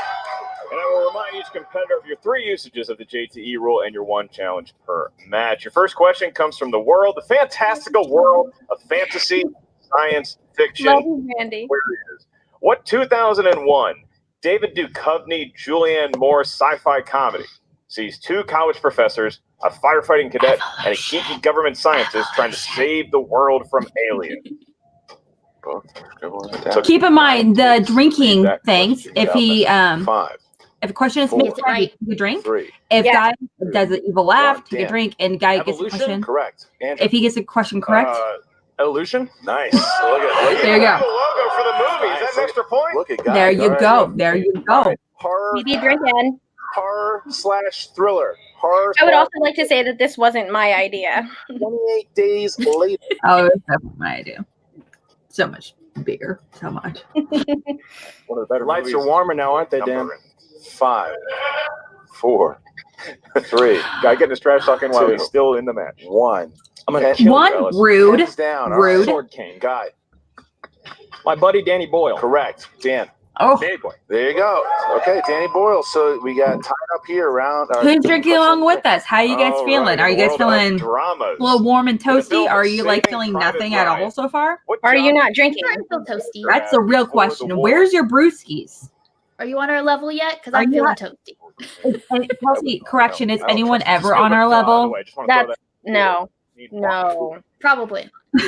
Speaker 9: and I will remind each competitor of your 3 usages of the JTE rule and your 1 challenge per match. Your first question comes from the fantastical world of fantasy, science, fiction.
Speaker 3: Love you, Randy.
Speaker 9: Where it is. What 2001 David Duchovny, Julianne Moore sci-fi comedy sees 2 college professors, a firefighting cadet, and a geeky government scientist trying to save the world from aliens?
Speaker 1: Keep in mind the drinking things. If he
Speaker 9: 5,
Speaker 1: if a question is
Speaker 9: 4,
Speaker 1: made right, he can drink.
Speaker 9: 3.
Speaker 1: If
Speaker 3: Yeah.
Speaker 1: Guy does an evil laugh, he
Speaker 9: Dan.
Speaker 1: can drink, and Guy gets a
Speaker 8: Evolution?
Speaker 1: question.
Speaker 9: Correct. Andrew.
Speaker 1: If he gets a question correct,
Speaker 8: Illusion?
Speaker 9: Nice. Look at
Speaker 1: There you go.
Speaker 9: the logo for the movie. Is that an extra point?
Speaker 5: Look at Guy.
Speaker 1: there you
Speaker 9: right,
Speaker 1: go.
Speaker 9: good.
Speaker 1: There you go.
Speaker 9: Horror,
Speaker 3: Maybe drinking.
Speaker 9: horror/thriller. Horror.
Speaker 3: I would also like to say that this wasn't my idea.
Speaker 9: 28 days later.
Speaker 1: Oh, it's definitely my idea. So much bigger. So much.
Speaker 9: One of the better
Speaker 5: Lights
Speaker 9: movies.
Speaker 5: are warmer now, aren't they, Dan?
Speaker 9: Number 5, 4, 3. Guy getting his trash talking while he's still in the match. 1.
Speaker 5: I'm gonna kill
Speaker 1: One
Speaker 5: you, fellas.
Speaker 1: rude.
Speaker 5: Hands down. All
Speaker 1: Rude.
Speaker 5: right. Sword cane. Guy. My buddy Danny Boyle.
Speaker 9: Correct. Dan.
Speaker 1: Oh,
Speaker 9: Danny boy.
Speaker 5: There you go. Okay, Danny Boyle. So we got tied up here around.
Speaker 1: who's drinking along with us? How are you guys
Speaker 9: All
Speaker 1: feeling?
Speaker 9: right,
Speaker 1: Are you guys
Speaker 9: world of
Speaker 1: feeling
Speaker 9: dramas.
Speaker 1: a little warm and
Speaker 9: film
Speaker 1: toasty? Are you like
Speaker 9: Saving
Speaker 1: feeling
Speaker 9: Private
Speaker 1: nothing at
Speaker 9: Ryan.
Speaker 1: all so far?
Speaker 9: What
Speaker 3: Or are you
Speaker 9: job
Speaker 3: not drinking?
Speaker 2: I feel toasty.
Speaker 1: That's the real question. Where's your brewskis?
Speaker 2: Are you on our level yet? Because
Speaker 1: Are
Speaker 2: I'm
Speaker 1: you
Speaker 2: feeling
Speaker 1: not-
Speaker 2: toasty.
Speaker 1: And Kelsey, correction, is
Speaker 9: I don't
Speaker 1: anyone
Speaker 9: trust
Speaker 1: ever
Speaker 9: this
Speaker 1: on our
Speaker 9: stupid dog, by the
Speaker 1: level?
Speaker 9: way. I just wanna throw
Speaker 3: That's no,
Speaker 9: that-
Speaker 3: no.
Speaker 2: Probably.
Speaker 1: I'm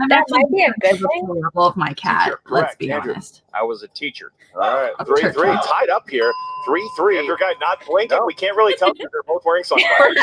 Speaker 3: That
Speaker 1: actually
Speaker 3: might be a good
Speaker 1: the
Speaker 3: thing.
Speaker 1: level of my cat.
Speaker 9: Teacher,
Speaker 1: Let's
Speaker 9: correct,
Speaker 1: be
Speaker 9: Andrew.
Speaker 1: honest.
Speaker 5: I was a teacher.
Speaker 9: All right,
Speaker 1: A
Speaker 9: 3-3,
Speaker 1: church mouse.
Speaker 9: tied up here. 3-3. Andrew Guy not blinking.
Speaker 5: No.
Speaker 9: We can't really tell because they're both wearing sunglasses.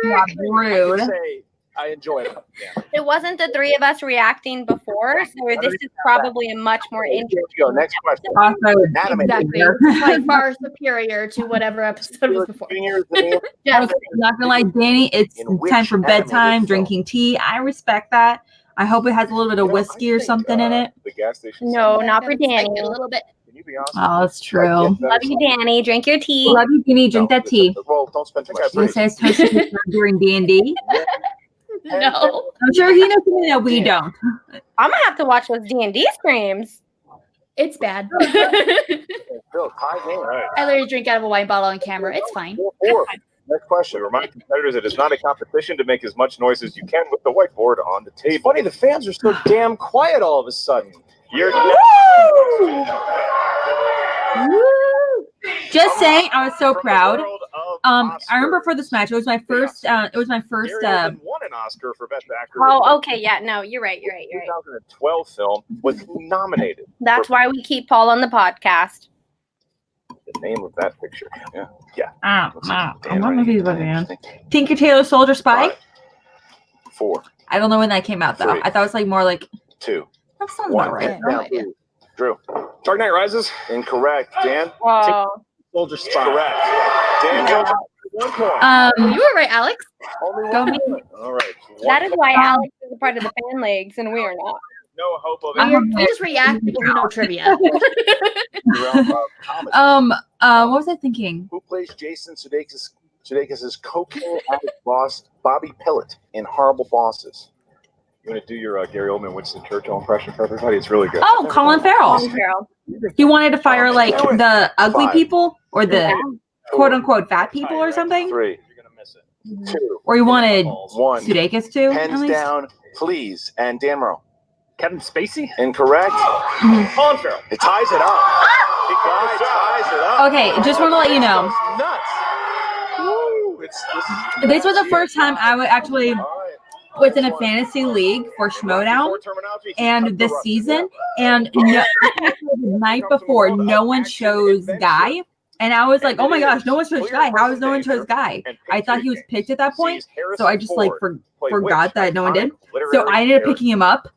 Speaker 1: Yeah, rude.
Speaker 5: Say I enjoy it. Yeah.
Speaker 3: It wasn't the 3 of us reacting before, so this is probably a much more
Speaker 9: Here
Speaker 3: interesting.
Speaker 9: we go. Next question.
Speaker 1: Also,
Speaker 9: Anime.
Speaker 2: Exactly. By far superior to whatever episode was before.
Speaker 9: Junior, the name.
Speaker 2: Yes.
Speaker 1: I'm not gonna lie, Danny, it's
Speaker 5: In which
Speaker 1: time for
Speaker 5: animated
Speaker 1: bedtime,
Speaker 5: film?
Speaker 1: drinking tea. I respect that. I hope it has a little bit of whiskey or something in it.
Speaker 9: The gas station.
Speaker 3: No, not for
Speaker 2: Spike
Speaker 3: Danny.
Speaker 2: it a little bit.
Speaker 9: Can you be honest?
Speaker 1: Oh, that's true.
Speaker 3: Love you, Danny. Drink your tea.
Speaker 1: Love you, Danny. Drink that tea.
Speaker 9: Well, don't spend too much.
Speaker 1: You say it's toasted during D&D.
Speaker 2: No.
Speaker 1: I'm sure he knows something that we don't.
Speaker 3: I'm gonna have to watch those D&D screams.
Speaker 2: It's bad.
Speaker 5: Bill, tie game.
Speaker 9: All right.
Speaker 2: I literally drink out of a wine bottle on camera. It's fine.
Speaker 9: 4-4. Next question. Remind competitors it is not a competition to make as much noise as you can with the whiteboard on the
Speaker 5: It's
Speaker 9: table.
Speaker 5: funny, the fans are so damn quiet all of a sudden.
Speaker 9: You're
Speaker 1: Just saying, I was so
Speaker 9: From the
Speaker 1: proud.
Speaker 9: world of
Speaker 1: I remember
Speaker 9: Oscars.
Speaker 1: for this match, it was my first. It was my first.
Speaker 9: Mary Ellen won an Oscar for Best Actor.
Speaker 3: Oh, okay, yeah, no, you're right.
Speaker 9: 2012 film was nominated.
Speaker 3: That's why we keep Paul on the podcast.
Speaker 9: The name of that picture. Yeah.
Speaker 1: What movie was it in? Tinker Tailor Soldier Spy.
Speaker 9: 5, 4,
Speaker 1: I don't know when that came out though.
Speaker 9: 3.
Speaker 1: I thought it was like more like
Speaker 9: 2,
Speaker 1: that sounds
Speaker 9: 1.
Speaker 1: about right.
Speaker 2: Yeah, no idea.
Speaker 9: Drew.
Speaker 5: Dark Knight Rises.
Speaker 9: Incorrect. Dan.
Speaker 3: Oh,
Speaker 5: Soldier Spy.
Speaker 9: Correct. Dan goes up to 1 point.
Speaker 2: You were right, Alex.
Speaker 9: Only
Speaker 1: go
Speaker 9: 1
Speaker 1: me.
Speaker 9: point. All right.
Speaker 3: that is why Alex is a part of the fan leagues and we are not.
Speaker 9: No hope of
Speaker 2: We just react if we know trivia.
Speaker 9: realm of comedy.
Speaker 1: What was I thinking?
Speaker 9: Who plays Jason Sudeikis' cocaine addict boss, Bobby Pillett, in Horrible Bosses? You want to do your Gary Oldman, Winston Churchill impression for everybody? It's really good.
Speaker 1: Oh, Colin Farrell.
Speaker 3: Girl.
Speaker 1: He wanted to fire like the ugly
Speaker 9: 5,
Speaker 1: people or the quote unquote fat people or something,
Speaker 9: 3,
Speaker 5: You're gonna miss it.
Speaker 9: 2,
Speaker 1: or he wanted
Speaker 9: 1.
Speaker 1: Sudeikis to. at
Speaker 9: Pens
Speaker 1: least.
Speaker 9: down, please. And Dan Merle.
Speaker 8: Kevin Spacey?
Speaker 9: Incorrect.
Speaker 5: Colin Farrell.
Speaker 9: It ties it up. Guy ties it up.
Speaker 1: Okay, just want to let you know.
Speaker 9: Nuts. Woo.
Speaker 1: This was the first time I would actually was in a fantasy league for Schmoedown and this season, and the night before, no one chose Guy, and I was like, oh my gosh, no one chose Guy. How is no one chose Guy? I thought he was picked at that point, so I just like forgot that no one did. So I ended up picking him up.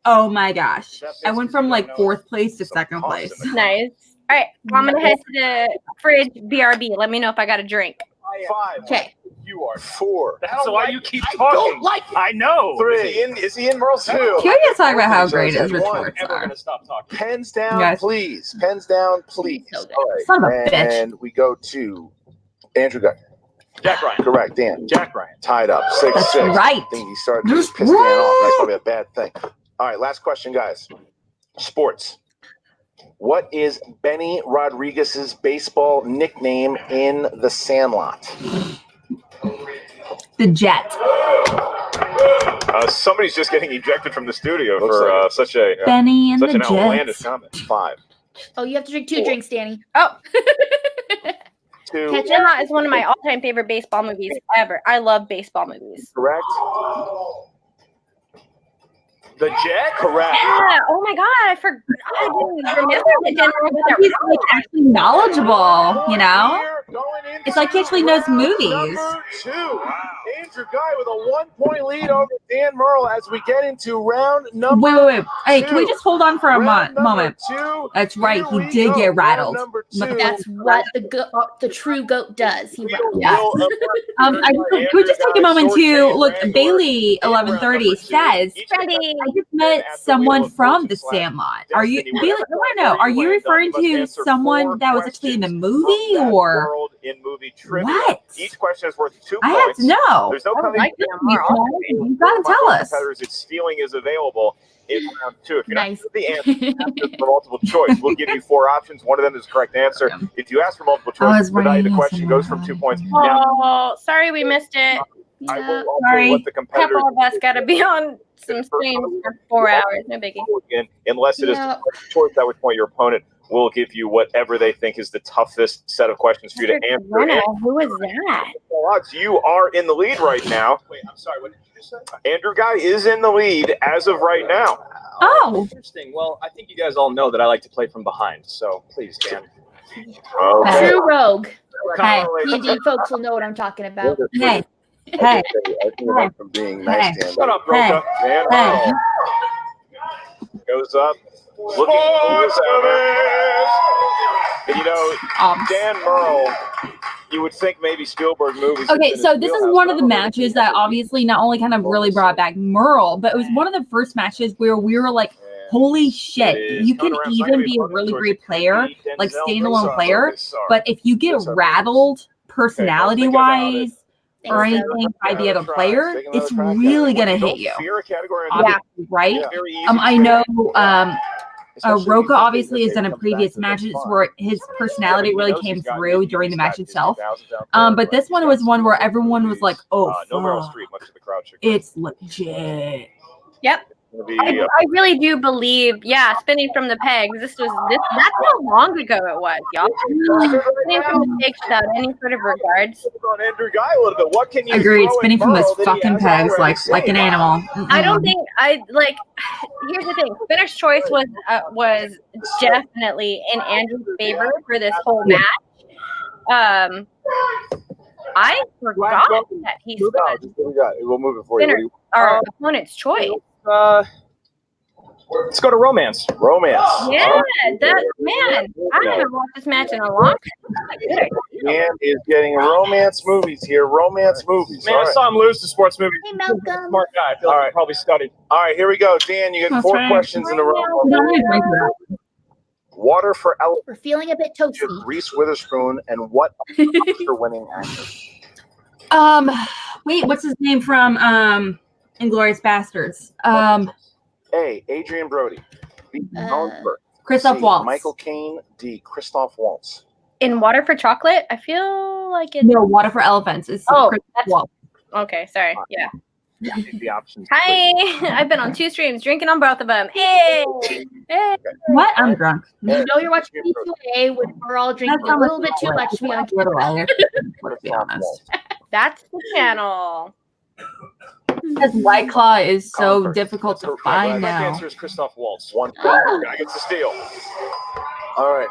Speaker 1: Oh my gosh, I went from like 4th place to 2nd place.
Speaker 3: Nice. All right, I'm gonna head to the fridge, BRB. Let me know if I got a drink.
Speaker 9: 5.
Speaker 2: Okay.
Speaker 9: You are 4.
Speaker 6: That's why you keep
Speaker 9: I
Speaker 6: talking.
Speaker 9: don't like it.
Speaker 6: I know.
Speaker 9: 3. Is he in, Merle? 2.
Speaker 1: Can we just talk about how great his
Speaker 9: One.
Speaker 1: retorts
Speaker 6: Never
Speaker 1: are?
Speaker 6: gonna stop talking.
Speaker 9: Pens down,
Speaker 1: Yes.
Speaker 9: please. Pens down, please.
Speaker 2: So good.
Speaker 9: All right.
Speaker 1: Son of a bitch.
Speaker 9: And we go to Andrew Gunn.
Speaker 6: Jack Ryan.
Speaker 9: Correct. Dan.
Speaker 6: Jack Ryan.
Speaker 9: Tied up. 6-6.
Speaker 1: That's right.
Speaker 9: I think he started to
Speaker 1: That's
Speaker 9: piss Dan off. That's
Speaker 1: right.
Speaker 9: probably a bad thing. All right. Last question, guys. Sports. What is Benny Rodriguez's baseball nickname in the Sandlot?
Speaker 1: The Jet.
Speaker 7: Somebody's just getting ejected from the studio
Speaker 9: Looks
Speaker 7: for
Speaker 9: like
Speaker 7: such a
Speaker 1: Benny and
Speaker 7: such
Speaker 1: the
Speaker 7: an outlandish
Speaker 1: Jets.
Speaker 7: comment.
Speaker 9: 5.
Speaker 2: Oh, you have to drink 2
Speaker 9: 4.
Speaker 2: drinks, Danny.
Speaker 3: Oh,
Speaker 9: 2.
Speaker 3: Catch and Hot is one of my all-time favorite baseball movies ever. I love baseball movies.
Speaker 9: Correct.
Speaker 6: The Jet?
Speaker 9: Correct.
Speaker 3: Yeah. Oh my God, I didn't remember that Denver got that
Speaker 1: He's
Speaker 3: wrong.
Speaker 1: like actually knowledgeable, you know?
Speaker 9: Here, going into
Speaker 1: It's like he actually knows
Speaker 9: round
Speaker 1: movies.
Speaker 9: Number 2. Andrew Ghai with a 1-point lead over Dan Merle as we get into round number
Speaker 1: Wait. Hey, can we
Speaker 9: 2.
Speaker 1: just hold on for a
Speaker 9: Round number
Speaker 1: moment?
Speaker 9: 2.
Speaker 1: That's right.
Speaker 9: Here
Speaker 1: He
Speaker 9: we
Speaker 1: did
Speaker 9: go.
Speaker 1: get
Speaker 9: Round
Speaker 1: rattled.
Speaker 9: number 2.
Speaker 1: Motherfucker.
Speaker 2: That's what the true goat does. He rattles.
Speaker 1: Yes. Can we just take a moment to look? Bailey 1130 says,
Speaker 3: Ready.
Speaker 1: "I just met someone from the Sandlot. Are you Bailey? I want to know. Are you referring to someone that was actually in the movie, or
Speaker 7: in movie trivia.
Speaker 1: what?
Speaker 7: Each question is worth 2
Speaker 1: I
Speaker 7: points.
Speaker 1: have to know.
Speaker 7: There's no
Speaker 3: I would
Speaker 7: penalty.
Speaker 3: like to know more.
Speaker 1: You gotta tell us.
Speaker 7: Competitors, its stealing is available in round 2. If you're
Speaker 2: Nice.
Speaker 7: not the answer for multiple choice, we'll give you 4 options. One of them is the correct answer. If you ask for multiple choice, the value of the question goes from 2 points. Now,
Speaker 3: Oh, sorry we missed it.
Speaker 7: I
Speaker 2: Yeah.
Speaker 7: will also
Speaker 1: Sorry.
Speaker 7: let the
Speaker 3: A
Speaker 7: competitors
Speaker 3: couple of us got to be on some streams for 4 hours. No biggie.
Speaker 7: again, unless it is
Speaker 2: Yeah.
Speaker 7: the correct choice, at which point your opponent will give you whatever they think is the toughest set of questions for you to answer.
Speaker 3: Renna, who is that?
Speaker 7: Odds, you are in the lead right now.
Speaker 6: Wait, I'm sorry. What did you just say?
Speaker 7: Andrew Ghai is in the lead as of right now.
Speaker 1: Oh,
Speaker 6: Interesting. Well, I think you guys all know that I like to play from behind. So please, Dan.
Speaker 7: Okay.
Speaker 2: True rogue.
Speaker 1: hey,
Speaker 2: D&D folks will know what I'm talking about.
Speaker 1: hey, hey,
Speaker 9: I think about from being nice, Dan.
Speaker 6: Shut up,
Speaker 1: hey,
Speaker 6: Roka.
Speaker 7: Dan
Speaker 1: hey.
Speaker 7: Merle goes up. Looking for service. And, you know, Dan Merle, you would think maybe Spielberg movies.
Speaker 1: Okay, so this is one of the matches that obviously not only kind of really brought back Merle, but it was one of the first matches where we were like, holy shit, you can even be a really great player, like standalone player, but if you get rattled personality-wise or anything by the other player, it's really gonna hit you. Obviously, right? I know Roka obviously has done in previous matches where his personality really came through during the match itself. But this one was one where everyone was like, oh, fuck, it's legit.
Speaker 3: Yep. I really do believe, spinning from the pegs. That's how long ago it was, y'all. Spinning from the pegs without any sort of regards.
Speaker 7: Andrew Ghai a little bit. What can you
Speaker 1: Agreed.
Speaker 7: throw
Speaker 1: Spinning
Speaker 7: at
Speaker 1: from those
Speaker 7: Merle that he
Speaker 1: fucking
Speaker 7: hasn't
Speaker 1: pegs
Speaker 7: already
Speaker 1: like an
Speaker 7: seen?
Speaker 1: animal.
Speaker 3: I don't think here's the thing. Spinner's choice was definitely in Andrew's favor for this whole match. I forgot that he
Speaker 9: What do you got? We'll move it for
Speaker 3: Spinner,
Speaker 9: you.
Speaker 3: our opponent's choice.
Speaker 6: Let's go to romance.
Speaker 9: Romance.
Speaker 3: Yeah, man. I haven't watched this match in a long time.
Speaker 9: Dan is getting romance movies here. Romance movies.
Speaker 6: Man,
Speaker 9: All
Speaker 6: I
Speaker 9: right.
Speaker 6: saw him lose to sports movies.
Speaker 2: Hey, Malcolm.
Speaker 6: Smart guy. I feel like he probably studied.
Speaker 9: All right, here we go. Dan, you get
Speaker 1: That's
Speaker 9: 4
Speaker 1: right.
Speaker 9: questions in a row. Water for elephants.
Speaker 2: We're feeling a bit toasty.
Speaker 9: Reese Witherspoon and what Oscar-winning actor?
Speaker 1: Wait, what's his name from Inglourious Bastards?
Speaker 9: A. Adrian Brody. B. Ellsberg.
Speaker 1: Christoph
Speaker 9: C.
Speaker 1: Waltz.
Speaker 9: Michael Caine. D. Christoph Waltz.
Speaker 3: In Water for Chocolate, I feel like it's.
Speaker 1: No, Water for Elephants. It's Christoph
Speaker 3: that's
Speaker 1: Waltz.
Speaker 3: okay. Sorry. Yeah.
Speaker 7: The options.
Speaker 3: Hi. I've been on 2 streams, drinking on both of them. Hey. Hey.
Speaker 1: What? I'm drunk.
Speaker 2: You know you're watching P2A when we're all drinking a little bit too much to be on camera.
Speaker 1: Let's be honest.
Speaker 3: That's the channel.
Speaker 1: Because White Claw is so difficult to find
Speaker 6: My
Speaker 1: now.
Speaker 6: answer is Christoph Waltz.
Speaker 9: One guy gets the steal. All right.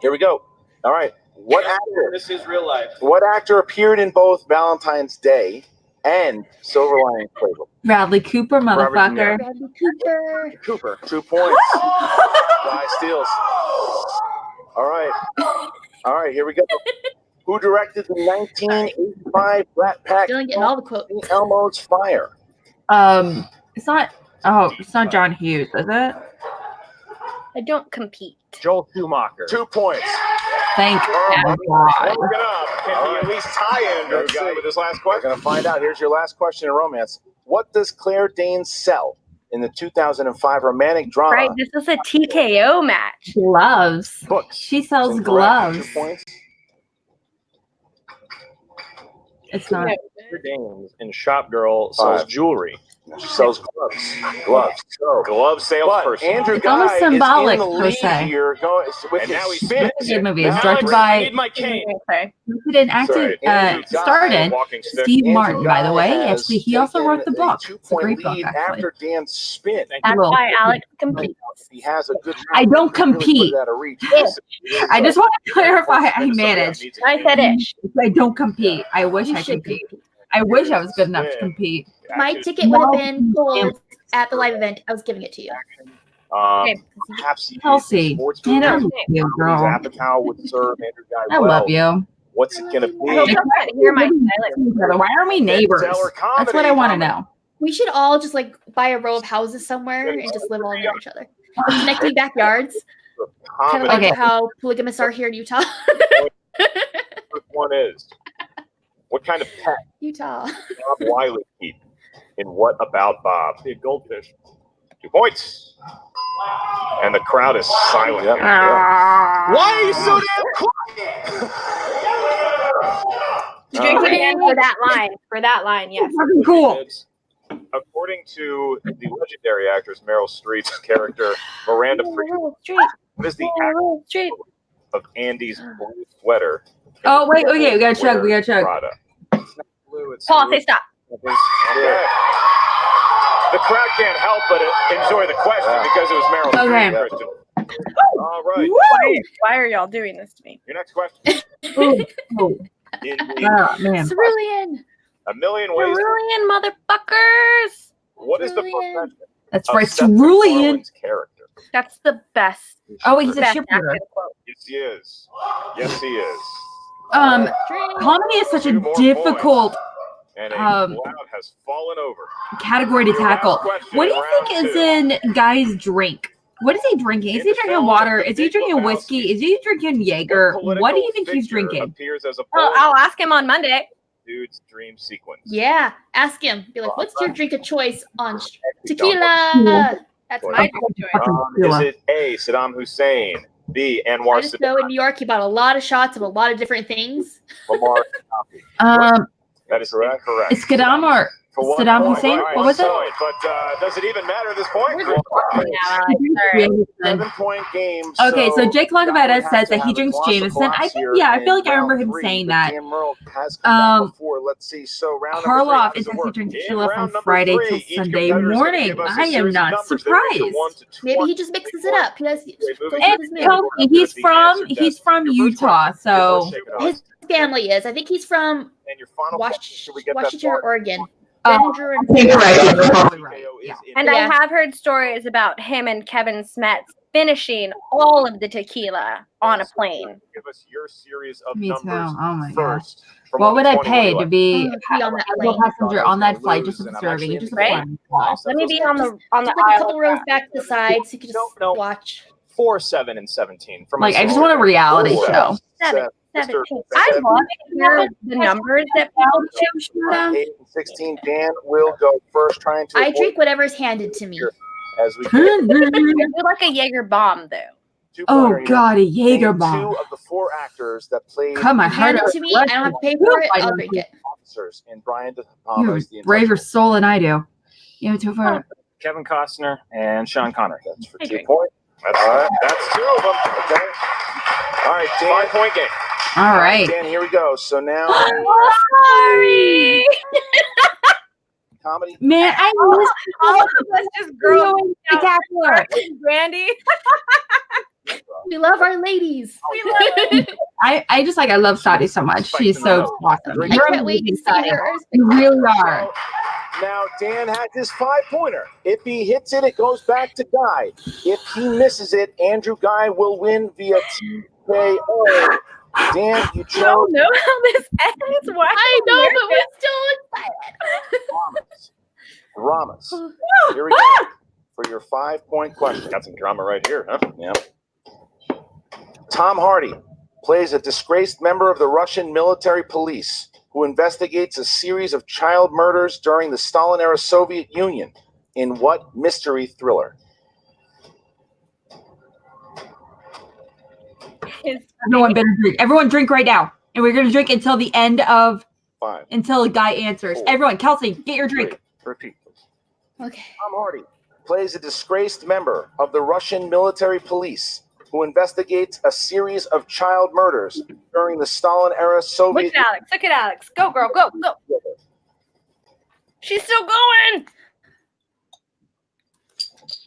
Speaker 9: Here we go. All right. What actor?
Speaker 6: This is real life.
Speaker 9: What actor appeared in both Valentine's Day and Silver Lining Playbook?
Speaker 1: Bradley Cooper, motherfucker.
Speaker 2: Bradley Cooper.
Speaker 9: Cooper. 2 points. Guy steals. All right. All right. Here we go. Who directed the 1985 Rat Pack
Speaker 2: Dylan getting all the quotes.
Speaker 9: Elmo's Fire?
Speaker 1: It's not. Oh, it's not John Hughes, is it?
Speaker 3: I don't compete.
Speaker 5: Joel Schumacher.
Speaker 9: 2 points.
Speaker 1: Thank God.
Speaker 7: Look it up. Can he at least tie Andrew Ghai with his last
Speaker 9: We're
Speaker 7: question?
Speaker 9: going to find out. Here's your last question in romance. What does Claire Danes sell in the 2005 romantic drama?
Speaker 3: Right, this was a TKO match.
Speaker 1: Gloves.
Speaker 9: Books.
Speaker 1: She sells
Speaker 9: Incorrect.
Speaker 1: gloves.
Speaker 9: 2 points.
Speaker 1: It's not.
Speaker 5: Claire Danes in Shop Girl sells
Speaker 9: 5.
Speaker 5: jewelry.
Speaker 9: She sells gloves. Gloves. So,
Speaker 7: Glove salesperson.
Speaker 9: Andrew
Speaker 1: It's almost
Speaker 9: Ghai
Speaker 1: symbolic,
Speaker 9: is in the
Speaker 1: per
Speaker 9: lead
Speaker 1: se.
Speaker 9: here, with
Speaker 7: And
Speaker 9: his
Speaker 7: now he's
Speaker 9: spin.
Speaker 1: It's a good movie. It's
Speaker 9: Now
Speaker 1: directed
Speaker 5: I
Speaker 1: by,
Speaker 5: need my cane.
Speaker 3: Okay.
Speaker 1: and acted,
Speaker 9: Andrew Ghai,
Speaker 1: started
Speaker 7: walking stick.
Speaker 1: Steve
Speaker 9: Andrew
Speaker 1: Martin, by the
Speaker 9: Ghai
Speaker 1: way.
Speaker 9: has
Speaker 1: Actually, he also
Speaker 9: taken
Speaker 1: wrote the book.
Speaker 9: a
Speaker 1: It's a great
Speaker 9: 2-point
Speaker 1: book,
Speaker 9: lead
Speaker 1: actually.
Speaker 9: after Dan's spin.
Speaker 3: That's
Speaker 1: Well,
Speaker 3: why Alex competes.
Speaker 9: If he has a good
Speaker 1: I don't
Speaker 9: he can really
Speaker 1: compete.
Speaker 9: put it out of reach.
Speaker 1: I just want to clarify I
Speaker 7: Minnesota
Speaker 1: manage.
Speaker 7: needs a
Speaker 3: I said ish.
Speaker 1: I don't compete. I wish
Speaker 2: You
Speaker 1: I
Speaker 2: should
Speaker 1: compete. I wish I was good enough to
Speaker 7: Spin.
Speaker 1: compete.
Speaker 2: My ticket would have been sold at the live event. I was giving it to you.
Speaker 3: Okay.
Speaker 9: Perhaps he
Speaker 1: Kelsey,
Speaker 9: is a sports
Speaker 1: man, I
Speaker 9: movie.
Speaker 1: love you,
Speaker 9: Louise
Speaker 1: girl.
Speaker 9: Apatow would serve Andrew Ghai
Speaker 1: I
Speaker 9: well.
Speaker 1: love you.
Speaker 9: What's it going to
Speaker 3: I hope
Speaker 9: be?
Speaker 3: you can't hear my silence.
Speaker 1: Why aren't we neighbors?
Speaker 9: Stellar
Speaker 1: That's what I want to know.
Speaker 2: We should all just like buy a row of houses somewhere and just live all near each other. With connecting backyards. Kind of like
Speaker 1: Okay.
Speaker 2: how polygamists are here in Utah.
Speaker 7: First one is, what kind of pet
Speaker 2: Utah.
Speaker 7: does Bob Wiley keep in What About Bob?
Speaker 5: A goldfish.
Speaker 7: 2 points. And the crowd is silent.
Speaker 9: Yep.
Speaker 7: here.
Speaker 9: Why are you so damn
Speaker 3: You drink again for that line. For that line, yes.
Speaker 1: Fucking cool.
Speaker 7: According to the legendary actress Meryl Streep's character Miranda Freeman,
Speaker 3: Street.
Speaker 7: what is the
Speaker 3: Oh, Street.
Speaker 7: act of Andy's blue sweater?
Speaker 1: Oh, wait, okay, we gotta chug, we gotta chug.
Speaker 7: Prada?
Speaker 3: Paul, say stop.
Speaker 7: Okay. The crowd can't help but enjoy the question because it was Meryl
Speaker 1: Okay.
Speaker 7: Streep, Christian. All right.
Speaker 3: Why are y'all doing this to me?
Speaker 7: Your next question.
Speaker 1: Ooh, ooh.
Speaker 7: In
Speaker 1: Oh, man.
Speaker 2: Cerulean.
Speaker 7: A Million Ways.
Speaker 3: Cerulean motherfuckers.
Speaker 7: What is the
Speaker 2: Cerulean.
Speaker 7: profession
Speaker 1: That's
Speaker 7: of
Speaker 1: right,
Speaker 7: Seth
Speaker 1: cerulean.
Speaker 7: MacFarlane's character?
Speaker 3: That's the best.
Speaker 1: Oh, wait, he's a
Speaker 3: Best
Speaker 1: shipwrecker.
Speaker 3: acting quote.
Speaker 7: Yes, he is. Yes, he is.
Speaker 2: Drink.
Speaker 1: Comedy is such a
Speaker 7: 2 more
Speaker 1: difficult
Speaker 7: points. And a
Speaker 1: um,
Speaker 7: cloud has fallen over.
Speaker 1: category to
Speaker 7: Your last
Speaker 1: tackle.
Speaker 7: question
Speaker 1: What do you
Speaker 7: in
Speaker 1: think
Speaker 7: round
Speaker 1: is in Guy's drink? What is he drinking? Is he drinking water? Is he drinking whiskey? Is he drinking Jaeger? What do you think he's drinking?
Speaker 7: Appears as a
Speaker 3: Well, I'll ask him on Monday.
Speaker 7: dude's dream sequence.
Speaker 2: Yeah. Ask him. Be like, what's your drink of choice on tequila?
Speaker 3: That's my choice.
Speaker 7: Is it A, Saddam Hussein, B,
Speaker 2: I
Speaker 7: Anwar
Speaker 2: just know in New York he bought a lot of shots of a lot of different things.
Speaker 7: Lamar Gaddafi? That is correct.
Speaker 1: It's Saddam or
Speaker 7: For 1
Speaker 1: Saddam
Speaker 7: point.
Speaker 1: Hussein?
Speaker 7: All right,
Speaker 1: What was it?
Speaker 7: 1 point. But does it even matter at this point?
Speaker 1: Yeah.
Speaker 9: 7-point game.
Speaker 1: Okay, so Jake
Speaker 9: Guy
Speaker 1: Lagavetta
Speaker 9: has
Speaker 1: says
Speaker 9: to
Speaker 1: that he
Speaker 9: have a
Speaker 1: drinks
Speaker 9: glass of
Speaker 1: Jameson. I
Speaker 9: glass
Speaker 1: think,
Speaker 9: here
Speaker 1: yeah, I feel
Speaker 9: in
Speaker 1: like I remember
Speaker 9: round
Speaker 1: him
Speaker 9: 3,
Speaker 1: saying
Speaker 9: but
Speaker 1: that.
Speaker 9: Dan Merle has come down before. Let's see. So round number 3, how
Speaker 1: Harloff
Speaker 9: does
Speaker 1: is
Speaker 9: it
Speaker 1: actually
Speaker 9: work?
Speaker 1: drinking
Speaker 7: In
Speaker 1: tequila
Speaker 7: round
Speaker 1: from
Speaker 7: number
Speaker 1: Friday
Speaker 7: 3,
Speaker 1: till
Speaker 7: each
Speaker 1: Sunday
Speaker 7: competitor is gonna
Speaker 1: morning.
Speaker 7: give us a
Speaker 1: I am
Speaker 7: series of
Speaker 1: not
Speaker 7: numbers that range from
Speaker 1: surprised.
Speaker 7: 1 to
Speaker 2: Maybe
Speaker 7: 20.
Speaker 2: he just mixes it up. He does.
Speaker 1: And Kelsey, he's from Utah, so
Speaker 2: His family is. I think he's from
Speaker 7: And your final question, should we get that
Speaker 2: Washington or
Speaker 7: far?
Speaker 2: Oregon.
Speaker 1: Oh,
Speaker 2: Denver and
Speaker 1: I think you're right. You're probably right. Yeah.
Speaker 3: And I have heard stories about him and Kevin Smets finishing all of the tequila on a plane.
Speaker 7: Give us your series of
Speaker 1: Me too.
Speaker 7: numbers
Speaker 1: Oh my gosh.
Speaker 7: first. From
Speaker 1: What would I
Speaker 7: 1 to 20,
Speaker 1: pay
Speaker 7: what
Speaker 1: to
Speaker 7: do you
Speaker 1: be
Speaker 7: like?
Speaker 2: be on that
Speaker 1: a
Speaker 2: plane.
Speaker 1: passenger on that flight, just observing, just
Speaker 3: Right?
Speaker 1: fun?
Speaker 3: Let me be on the
Speaker 2: Just like a couple rows back to the side so you can just
Speaker 5: No.
Speaker 2: watch.
Speaker 5: 4, 7, and 17. For
Speaker 1: Like, I
Speaker 5: myself.
Speaker 1: just want a reality
Speaker 7: Ooh.
Speaker 1: show.
Speaker 3: 17.
Speaker 7: Mr.
Speaker 3: I love to hear the numbers that people choose.
Speaker 9: 8 and 16. Dan will go first, trying to
Speaker 2: I
Speaker 9: avoid
Speaker 2: drink whatever's handed to me.
Speaker 9: as we
Speaker 3: You're like a Jaeger bomb, though.
Speaker 1: Oh
Speaker 9: two-pointer here.
Speaker 1: God, a Jaeger
Speaker 9: Name
Speaker 1: bomb.
Speaker 9: 2 of the 4 actors that played
Speaker 1: Cut my heart
Speaker 2: Hand it
Speaker 1: out.
Speaker 2: to me. I don't have to pay for it. I'll drink it.
Speaker 9: officers in Brian De
Speaker 1: You
Speaker 9: Palma's The
Speaker 1: braver
Speaker 9: Untouchables.
Speaker 1: soul than I do. You know, too far.
Speaker 5: Kevin Costner and Sean Connery.
Speaker 9: That's for
Speaker 3: I
Speaker 9: 2
Speaker 3: agree.
Speaker 9: points.
Speaker 7: That's,
Speaker 9: All right.
Speaker 7: that's 2 of them.
Speaker 9: Okay. All right, Dan.
Speaker 7: 5-point game.
Speaker 1: All right.
Speaker 9: Dan, here we go. So now,
Speaker 3: Sorry.
Speaker 9: comedy.
Speaker 1: Man, I miss
Speaker 3: All of us just growing
Speaker 1: spectacular.
Speaker 3: Brandy.
Speaker 2: We love our ladies.
Speaker 1: I just like I love Sadie so much. She's so awesome.
Speaker 2: I
Speaker 1: You're
Speaker 2: can't wait to
Speaker 1: amazing,
Speaker 2: see
Speaker 1: Sadie.
Speaker 2: her.
Speaker 1: You really are.
Speaker 9: Now, Dan has his 5-pointer. If he hits it, it goes back to Ghai. If he misses it, Andrew Ghai will win via TKO. Dan, you
Speaker 3: I
Speaker 9: chose
Speaker 3: don't know how this ends. Why?
Speaker 2: I know, but we're still excited.
Speaker 9: Dramas. Here we go. For your 5-point question. Got some drama right here, huh? Yeah. Tom Hardy plays a disgraced member of the Russian military police who investigates a series of child murders during the Stalin-era Soviet Union. In what mystery thriller?
Speaker 1: Everyone better drink. Everyone drink right now. And we're going to drink until the end of,
Speaker 9: 5.
Speaker 1: until the guy answers.
Speaker 9: 4,
Speaker 1: Everyone, Kelsey, get your drink.
Speaker 9: 3. Repeat.
Speaker 2: Okay.
Speaker 9: Tom Hardy plays a disgraced member of the Russian military police who investigates a series of child murders during the Stalin-era Soviet
Speaker 3: Look at Alex. Look at Alex. Go, girl. Go, go. She's still going.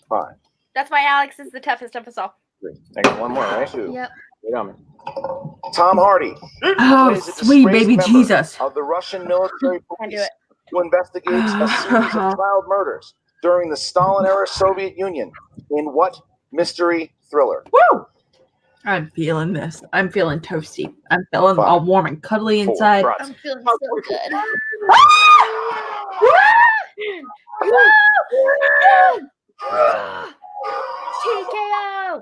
Speaker 9: 5.
Speaker 3: That's why Alex is the toughest of us all.
Speaker 9: 3. Next one more, right? 2.
Speaker 2: Yep.
Speaker 9: Wait on me. Tom Hardy.
Speaker 1: Oh,
Speaker 9: plays a
Speaker 1: sweet
Speaker 9: disgraced
Speaker 1: baby
Speaker 9: member
Speaker 1: Jesus.
Speaker 9: of the Russian military
Speaker 3: Can't do
Speaker 9: police
Speaker 3: it.
Speaker 9: who investigates a series of child murders during the Stalin-era Soviet Union. In what mystery thriller?
Speaker 1: Woo! I'm feeling this. I'm feeling toasty. I'm feeling
Speaker 9: 5,
Speaker 1: all warm and cuddly
Speaker 9: 4,
Speaker 1: inside.
Speaker 9: right.
Speaker 2: I'm feeling so good. TKO.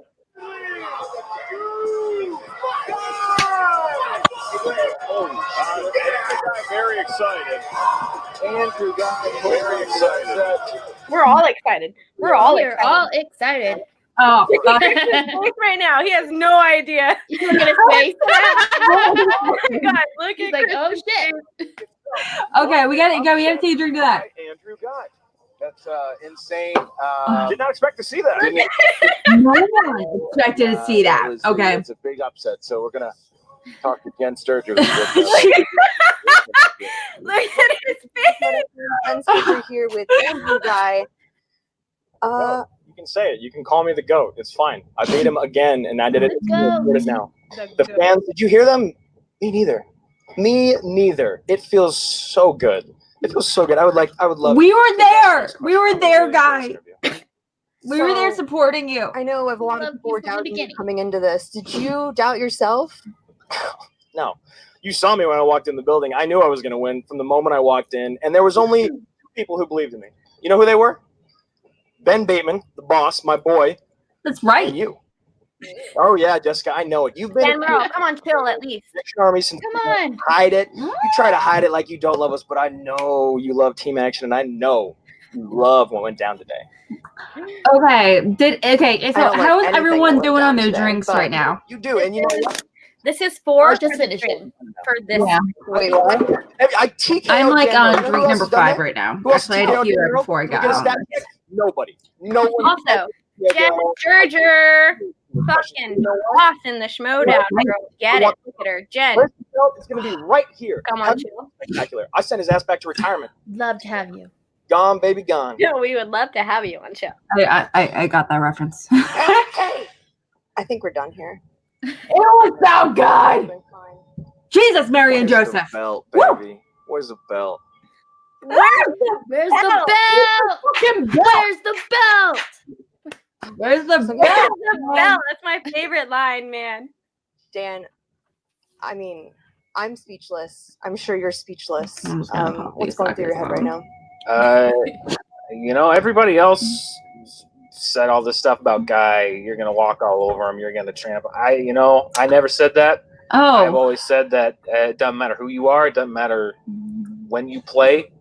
Speaker 9: Very excited. Andrew Ghai, very excited.
Speaker 3: We're all excited. We're all
Speaker 2: We're
Speaker 3: excited.
Speaker 2: all excited.
Speaker 1: Oh, God.
Speaker 3: Right now. He has no idea.
Speaker 2: You look at his face.
Speaker 3: Oh my God, look
Speaker 2: He's
Speaker 3: at
Speaker 2: like,
Speaker 3: Chris.
Speaker 2: oh shit.
Speaker 1: Okay, we got to take a drink to that.
Speaker 9: Andrew Ghai.
Speaker 5: That's insane.
Speaker 9: Did not expect to see that.
Speaker 1: No one expected to see that. Okay.
Speaker 5: It's a big upset. So we're gonna talk to Jen Sturger.
Speaker 3: Look at his face.
Speaker 10: I'm super here with Andrew Ghai.
Speaker 5: You can say it. You can call me the GOAT. It's fine. I beat him again, and I did it. Now the fans. Did you hear them? Me neither. Me neither. It feels so good. It feels so good. I would love.
Speaker 1: We were there. We were there, Guy. We were there supporting you.
Speaker 10: I know a lot of people were
Speaker 2: from the
Speaker 10: doubting you
Speaker 2: beginning.
Speaker 10: coming into this. Did you doubt yourself?
Speaker 5: No, you saw me when I walked in the building. I knew I was going to win from the moment I walked in, and there was only 2 people who believed in me. You know who they were? Ben Bateman, the boss, my boy.
Speaker 1: That's right.
Speaker 5: And you. Oh yeah, Jessica, I know it. You've been
Speaker 3: Dan Merle, come on, chill at least.
Speaker 5: Action Army since
Speaker 2: Come on.
Speaker 5: hide it. You try to hide it like you don't love us, but I know you love Team Action, and I know you love what went down today.
Speaker 1: Okay. So
Speaker 10: I don't like
Speaker 1: how is
Speaker 10: anything
Speaker 1: everyone
Speaker 10: that went
Speaker 1: doing on
Speaker 10: down
Speaker 1: their
Speaker 10: today,
Speaker 1: drinks
Speaker 10: but-
Speaker 1: right now?
Speaker 5: You do, and you know what?
Speaker 3: This is 4
Speaker 2: Just finished it.
Speaker 3: for this.
Speaker 1: Yeah.
Speaker 10: Wait, what?
Speaker 5: I TKO'd
Speaker 1: I'm like
Speaker 5: Danielle.
Speaker 1: on
Speaker 5: You know who
Speaker 1: drink
Speaker 5: else
Speaker 1: number
Speaker 5: has done
Speaker 1: 5
Speaker 5: that?
Speaker 1: right now.
Speaker 5: Who else
Speaker 1: Actually, I had a
Speaker 5: TKO'd
Speaker 1: few right
Speaker 5: Danielle?
Speaker 1: before I
Speaker 5: Who
Speaker 1: got
Speaker 5: gets
Speaker 1: on.
Speaker 5: that pick? Nobody. No one.
Speaker 3: Also, Jen Sturger, fucking boss in the Schmoedown. Girl, get it. Look at her. Jen,
Speaker 5: First belt is going to be right here.
Speaker 3: come on, chill.
Speaker 5: Spectacular. I sent his ass back to retirement.
Speaker 2: Love to have you.
Speaker 5: Gone, baby, gone.
Speaker 3: We would love to have you on show.
Speaker 1: I got that reference.
Speaker 10: I think we're done here.
Speaker 1: It was so good. Jesus, Mary and
Speaker 5: Where's
Speaker 1: Joseph.
Speaker 5: the belt,
Speaker 1: Woo!
Speaker 5: baby? Where's the belt?
Speaker 2: Where's the belt? Where's the belt?
Speaker 1: Where's the
Speaker 3: Where's
Speaker 1: bell?
Speaker 3: the bell? That's my favorite line, man.
Speaker 10: Dan, I mean, I'm speechless. I'm sure you're speechless.
Speaker 1: I'm just gonna pop
Speaker 10: What's
Speaker 1: these
Speaker 10: going through your head
Speaker 1: suckers
Speaker 10: right
Speaker 1: on.
Speaker 10: now?
Speaker 5: Everybody else said all this stuff about Ghai. You're gonna walk all over him. You're gonna tramp. I never said that. I've
Speaker 1: Oh,
Speaker 5: always said that it doesn't matter who you are. It doesn't matter when you play.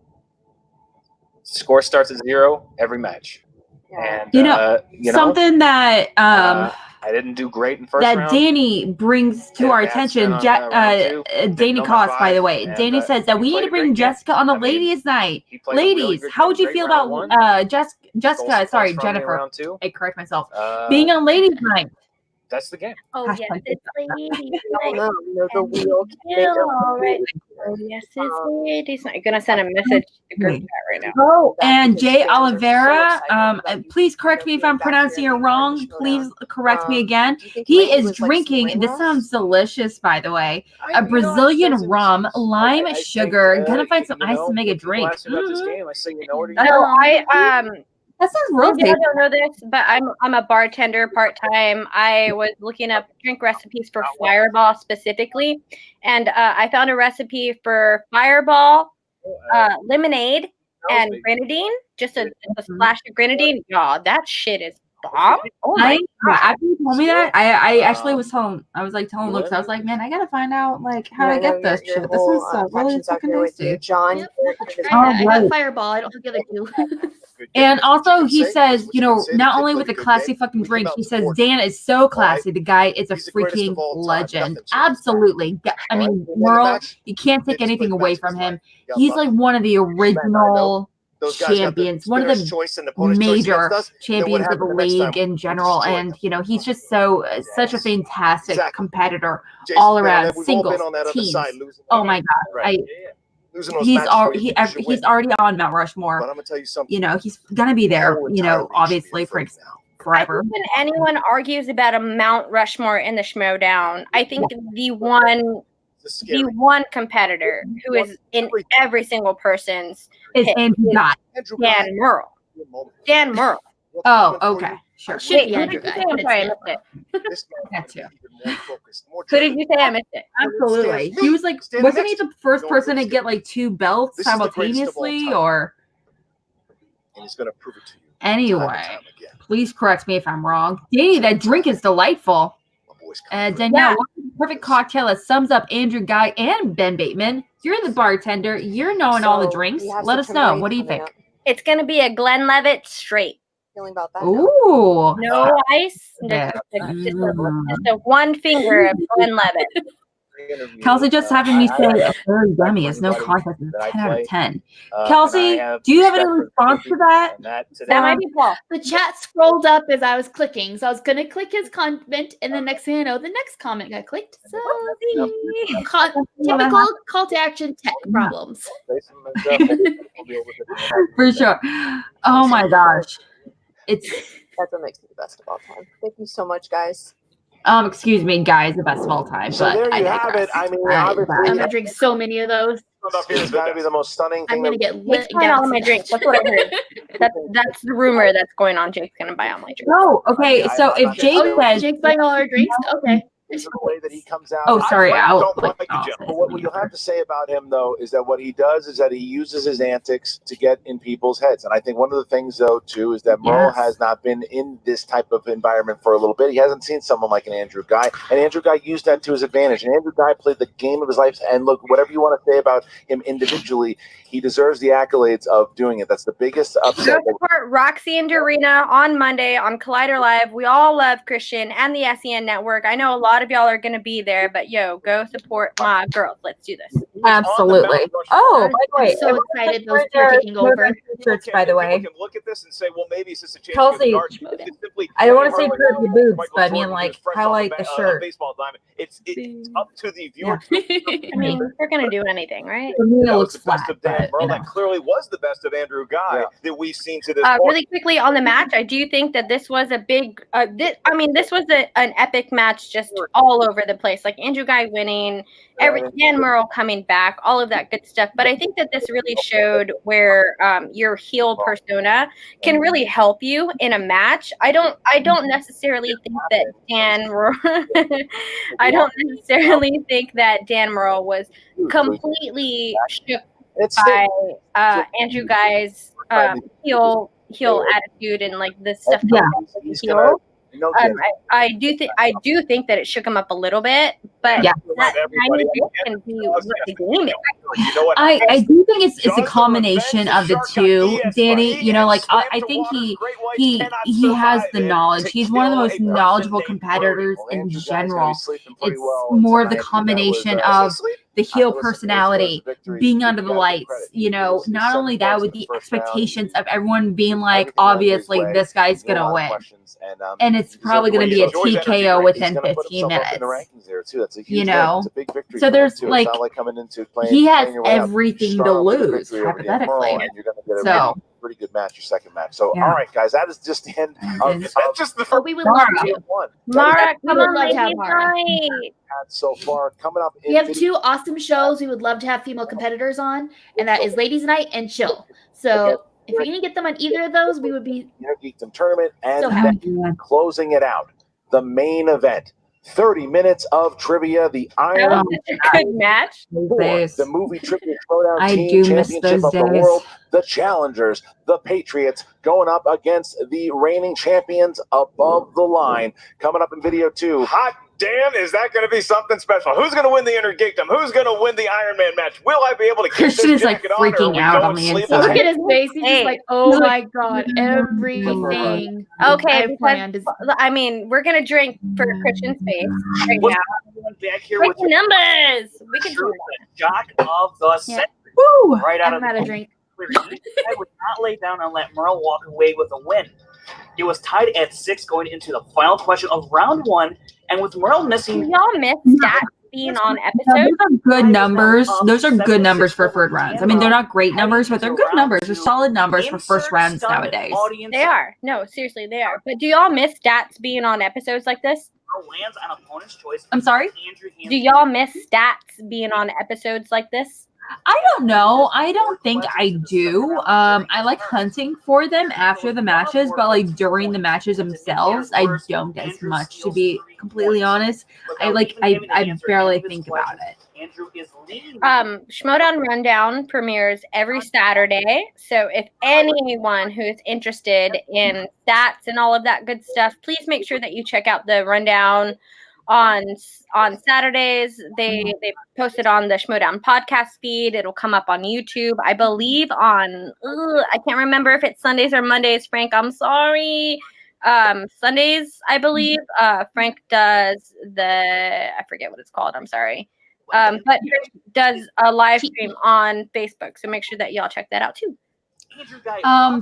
Speaker 5: Score starts at 0 every match.
Speaker 10: Yeah.
Speaker 5: And
Speaker 1: something that
Speaker 5: I didn't do great in first
Speaker 1: that
Speaker 5: round.
Speaker 1: Danny brings to
Speaker 5: Yeah,
Speaker 1: our
Speaker 5: Matt's
Speaker 1: attention.
Speaker 5: been on, round 2.
Speaker 1: Danny
Speaker 5: Didn't know my
Speaker 1: Cost, by the
Speaker 5: vibe,
Speaker 1: way.
Speaker 5: and,
Speaker 1: Danny says that we
Speaker 5: he
Speaker 1: need to
Speaker 5: played a
Speaker 1: bring
Speaker 5: great game.
Speaker 1: Jessica on the
Speaker 5: I mean,
Speaker 1: ladies' night.
Speaker 5: He played a really
Speaker 1: Ladies,
Speaker 5: good
Speaker 1: how would
Speaker 5: game.
Speaker 1: you feel
Speaker 5: Great round
Speaker 1: about
Speaker 5: 1.
Speaker 1: Jessica? Sorry,
Speaker 5: Goals from me in
Speaker 1: Jennifer.
Speaker 5: round 2.
Speaker 1: I correct myself.
Speaker 5: Uh,
Speaker 1: Being on ladies' night.
Speaker 5: That's the game.
Speaker 3: Oh, yes,
Speaker 1: Hashtag
Speaker 3: it's ladies'
Speaker 10: Oh,
Speaker 3: night.
Speaker 10: no, the wheel can make
Speaker 3: Feel
Speaker 10: it.
Speaker 3: all right. Oh, yes, it's ladies' night. I'm going to send a message to the group chat right now.
Speaker 1: Oh,
Speaker 10: That
Speaker 1: and
Speaker 10: because
Speaker 1: Jay
Speaker 10: fans are so
Speaker 1: Oliveira,
Speaker 10: excited about
Speaker 1: please correct me if I'm
Speaker 10: back
Speaker 1: pronouncing
Speaker 10: here
Speaker 1: it
Speaker 10: in the
Speaker 1: wrong.
Speaker 10: Schmoedown.
Speaker 1: Please correct me again.
Speaker 10: Do you think
Speaker 1: He
Speaker 10: maybe it
Speaker 1: is
Speaker 10: was, like, some
Speaker 1: drinking, this
Speaker 10: rain
Speaker 1: sounds delicious, by the way,
Speaker 5: I
Speaker 1: a Brazilian
Speaker 5: said some-
Speaker 1: rum, lime,
Speaker 5: I think,
Speaker 1: sugar. Gonna find some
Speaker 5: you
Speaker 1: ice
Speaker 5: know,
Speaker 1: to make a
Speaker 5: when people
Speaker 1: drink.
Speaker 5: ask me about this game, I say,
Speaker 3: No,
Speaker 1: That sounds
Speaker 3: Well,
Speaker 1: real
Speaker 3: I
Speaker 1: tasty.
Speaker 3: don't know this, but I'm a bartender part time. I was looking up drink recipes for Fireball specifically, and I found a recipe for Fireball, lemonade, and grenadine. Just a splash of grenadine. Y'all, that shit is bomb. Oh my god!
Speaker 1: After you told me that, I actually was telling Luke, I was like, man, I gotta find out like how to get this shit. This is really fucking tasty.
Speaker 10: John.
Speaker 2: Yep, I got Fireball. I don't have the other two.
Speaker 1: And also, he says, not only with a classy fucking drink, he says Dan is so classy. The guy is a freaking legend. Absolutely. I mean, Merle, you can't take anything away from him. He's like one of the original champions, one of the major champions of the league in general. And, he's just such a fantastic competitor all around, singles, teams. Oh my God. He's already on Mount Rushmore.
Speaker 11: But I'm gonna tell you something.
Speaker 1: He's gonna be there. Obviously forever.
Speaker 3: When anyone argues about a Mount Rushmore in the Schmoedown, I think the one competitor who is in every single person's
Speaker 1: is Andrew Ghai.
Speaker 3: Dan Merle. Dan Merle.
Speaker 1: Oh, okay. Sure.
Speaker 3: Wait, who did you say? I'm sorry, I missed it.
Speaker 1: That too.
Speaker 3: Who did you say? I missed it.
Speaker 1: Absolutely. He was like, wasn't he the first person to get like 2 belts simultaneously, or?
Speaker 11: And he's gonna prove it to you.
Speaker 1: Anyway, please correct me if I'm wrong. Danny, that drink is delightful. Danielle, what's the perfect cocktail that sums up Andrew Ghai and Ben Bateman? You're the bartender. You're knowing all the drinks. Let us know. What do you think?
Speaker 3: It's gonna be a Glenlivet straight.
Speaker 10: Feeling about that?
Speaker 1: Ooh.
Speaker 3: No ice.
Speaker 1: Yeah.
Speaker 3: Just a one finger of Glenlivet.
Speaker 1: Kelsey just having me say very yummy is no contest. Is 10 out of 10. Kelsey, do you have any response to that?
Speaker 3: That might be Paul.
Speaker 2: The chat scrolled up as I was clicking, so I was gonna click his comment, and the next thing I know, the next comment got clicked. So typical call to action tech problems.
Speaker 1: For sure. Oh my gosh.
Speaker 10: That's what makes me the best of all time. Thank you so much, guys.
Speaker 1: Excuse me, guys, the best of all time.
Speaker 5: So there you have it. I mean, obviously,
Speaker 2: I'm gonna drink so many of those.
Speaker 5: It's got to be the most stunning thing.
Speaker 2: I'm gonna get lit.
Speaker 3: Buy all of my drinks. That's what I heard. That's the rumor that's going on. Jake's gonna buy all my drinks.
Speaker 1: No, okay. So if Jake says
Speaker 2: Jake's buying all our drinks, okay.
Speaker 5: The way that he comes out.
Speaker 1: Oh, sorry.
Speaker 5: But what you'll have to say about him, though, is that what he does is that he uses his antics to get in people's heads. And I think one of the things, though, too, is that Merle has not been in this type of environment for a little bit. He hasn't seen someone like an Andrew Ghai. And Andrew Ghai used that to his advantage. And Andrew Ghai played the game of his life. And look, whatever you want to say about him individually, he deserves the accolades of doing it. That's the biggest upset.
Speaker 3: Go support Roxy and Dorina on Monday on Collider Live. We all love Christian and the SEN Network. I know a lot of y'all are going to be there, but go support my girls. Let's do this.
Speaker 1: Absolutely. Oh, by the way,
Speaker 2: I'm so excited those two are taking over.
Speaker 1: Shirts, by the way.
Speaker 7: Can look at this and say, well, maybe it's just a change.
Speaker 1: Kelsey, I don't want to say curve your boobs, but I mean, like, highlight the shirt.
Speaker 7: Baseball diamond. It's up to the viewer.
Speaker 3: I mean, they're going to do anything, right?
Speaker 1: For me, it looks
Speaker 7: the
Speaker 1: flat.
Speaker 7: best of Dan Merle. That clearly was the best of Andrew Ghai that we've seen to this point.
Speaker 3: Really quickly on the match, I do think that this was a big. This was an epic match, just all over the place. Like Andrew Ghai winning, Dan Merle coming back, all of that good stuff. But I think that this really showed where your heel persona can really help you in a match. I don't necessarily think that Dan Merle was completely shook by Andrew Ghai's heel attitude and like the stuff. Heel. I do think that it shook him up a little bit, but that can be what the game is.
Speaker 1: I do think it's a combination of the two, Danny. I think he has the knowledge. He's one of the most knowledgeable competitors in general. It's more of the combination of the heel personality, being under the lights, not only that, with the expectations of everyone being like, obviously this guy's gonna win. And it's probably gonna be a TKO within 15 minutes. So there's like, he has everything to lose, hypothetically. So
Speaker 5: pretty good match, your second match. So, all right, guys, that is just the end of just the first.
Speaker 2: We would love to.
Speaker 3: Mara,
Speaker 2: come on, love to have Mara.
Speaker 5: So far, coming up.
Speaker 2: We have 2 awesome shows we would love to have female competitors on, and that is Ladies Night and Chill. So If we can get them on either of those, we would be
Speaker 9: Geekdom tournament, and
Speaker 2: so
Speaker 9: then
Speaker 2: happy.
Speaker 9: closing it out, the main event. 30 minutes of trivia. The
Speaker 3: That
Speaker 9: Iron
Speaker 3: was such a good match.
Speaker 9: the movie Trivia Schmoedown
Speaker 1: I
Speaker 9: Team
Speaker 1: do miss
Speaker 9: Championship
Speaker 1: those
Speaker 9: of the
Speaker 1: days.
Speaker 9: World. The challengers, the Patriots, going up against the reigning champions above the line. Coming up in video 2.
Speaker 7: Hot damn, is that going to be something special? Who's going to win the Inner Geekdom? Who's going to win the Iron Man match? Will I be able to get
Speaker 1: Christian
Speaker 7: this
Speaker 1: is like
Speaker 7: jacket on, or are
Speaker 1: freaking
Speaker 7: we
Speaker 1: out
Speaker 7: going
Speaker 1: on the
Speaker 7: sleeveless?
Speaker 1: inside.
Speaker 2: Look at his face. He's just like, oh
Speaker 1: He's
Speaker 2: my
Speaker 1: like,
Speaker 2: god, everything.
Speaker 3: Okay,
Speaker 2: I've
Speaker 3: because
Speaker 2: planned is
Speaker 3: I mean, we're gonna drink for Christian's face right
Speaker 12: What's
Speaker 3: now.
Speaker 12: back here
Speaker 3: Break
Speaker 12: with
Speaker 3: the numbers. We can
Speaker 12: sure,
Speaker 3: do
Speaker 12: the jock of the
Speaker 2: Yeah.
Speaker 12: century.
Speaker 1: Woo!
Speaker 12: Right out
Speaker 2: I'm
Speaker 12: of
Speaker 2: out
Speaker 12: the
Speaker 2: of drink.
Speaker 12: I would not lay down and let Merle walk away with a win. It was tied at 6 going into the final question of round 1, and with Merle
Speaker 3: Do
Speaker 12: missing,
Speaker 3: y'all miss stats being on
Speaker 1: Yeah,
Speaker 3: episodes?
Speaker 1: those are good numbers. Those are good numbers for third rounds. I mean, they're not great numbers, but they're good numbers. They're solid numbers for first rounds nowadays.
Speaker 3: They are. No, seriously, they are. But do y'all miss stats being on episodes like this?
Speaker 12: Merle lands on opponent's choice.
Speaker 1: I'm sorry?
Speaker 12: Andrew
Speaker 3: Do y'all miss stats being on episodes like this?
Speaker 1: I don't know. I don't think I do. I like hunting for them after the matches, but like during the matches themselves, I don't as much, to be completely honest. I barely think about it.
Speaker 12: Andrew is leading.
Speaker 3: Schmoedown Rundown premieres every Saturday. So if anyone who's interested in stats and all of that good stuff, please make sure that you check out the Rundown on Saturdays. They post it on the Schmoedown podcast feed. It'll come up on YouTube, I believe on I can't remember if it's Sundays or Mondays, Frank, I'm sorry. Sundays, I believe. Frank does I forget what it's called, I'm sorry. But Frank does a live stream on Facebook, so make sure that y'all check that out too.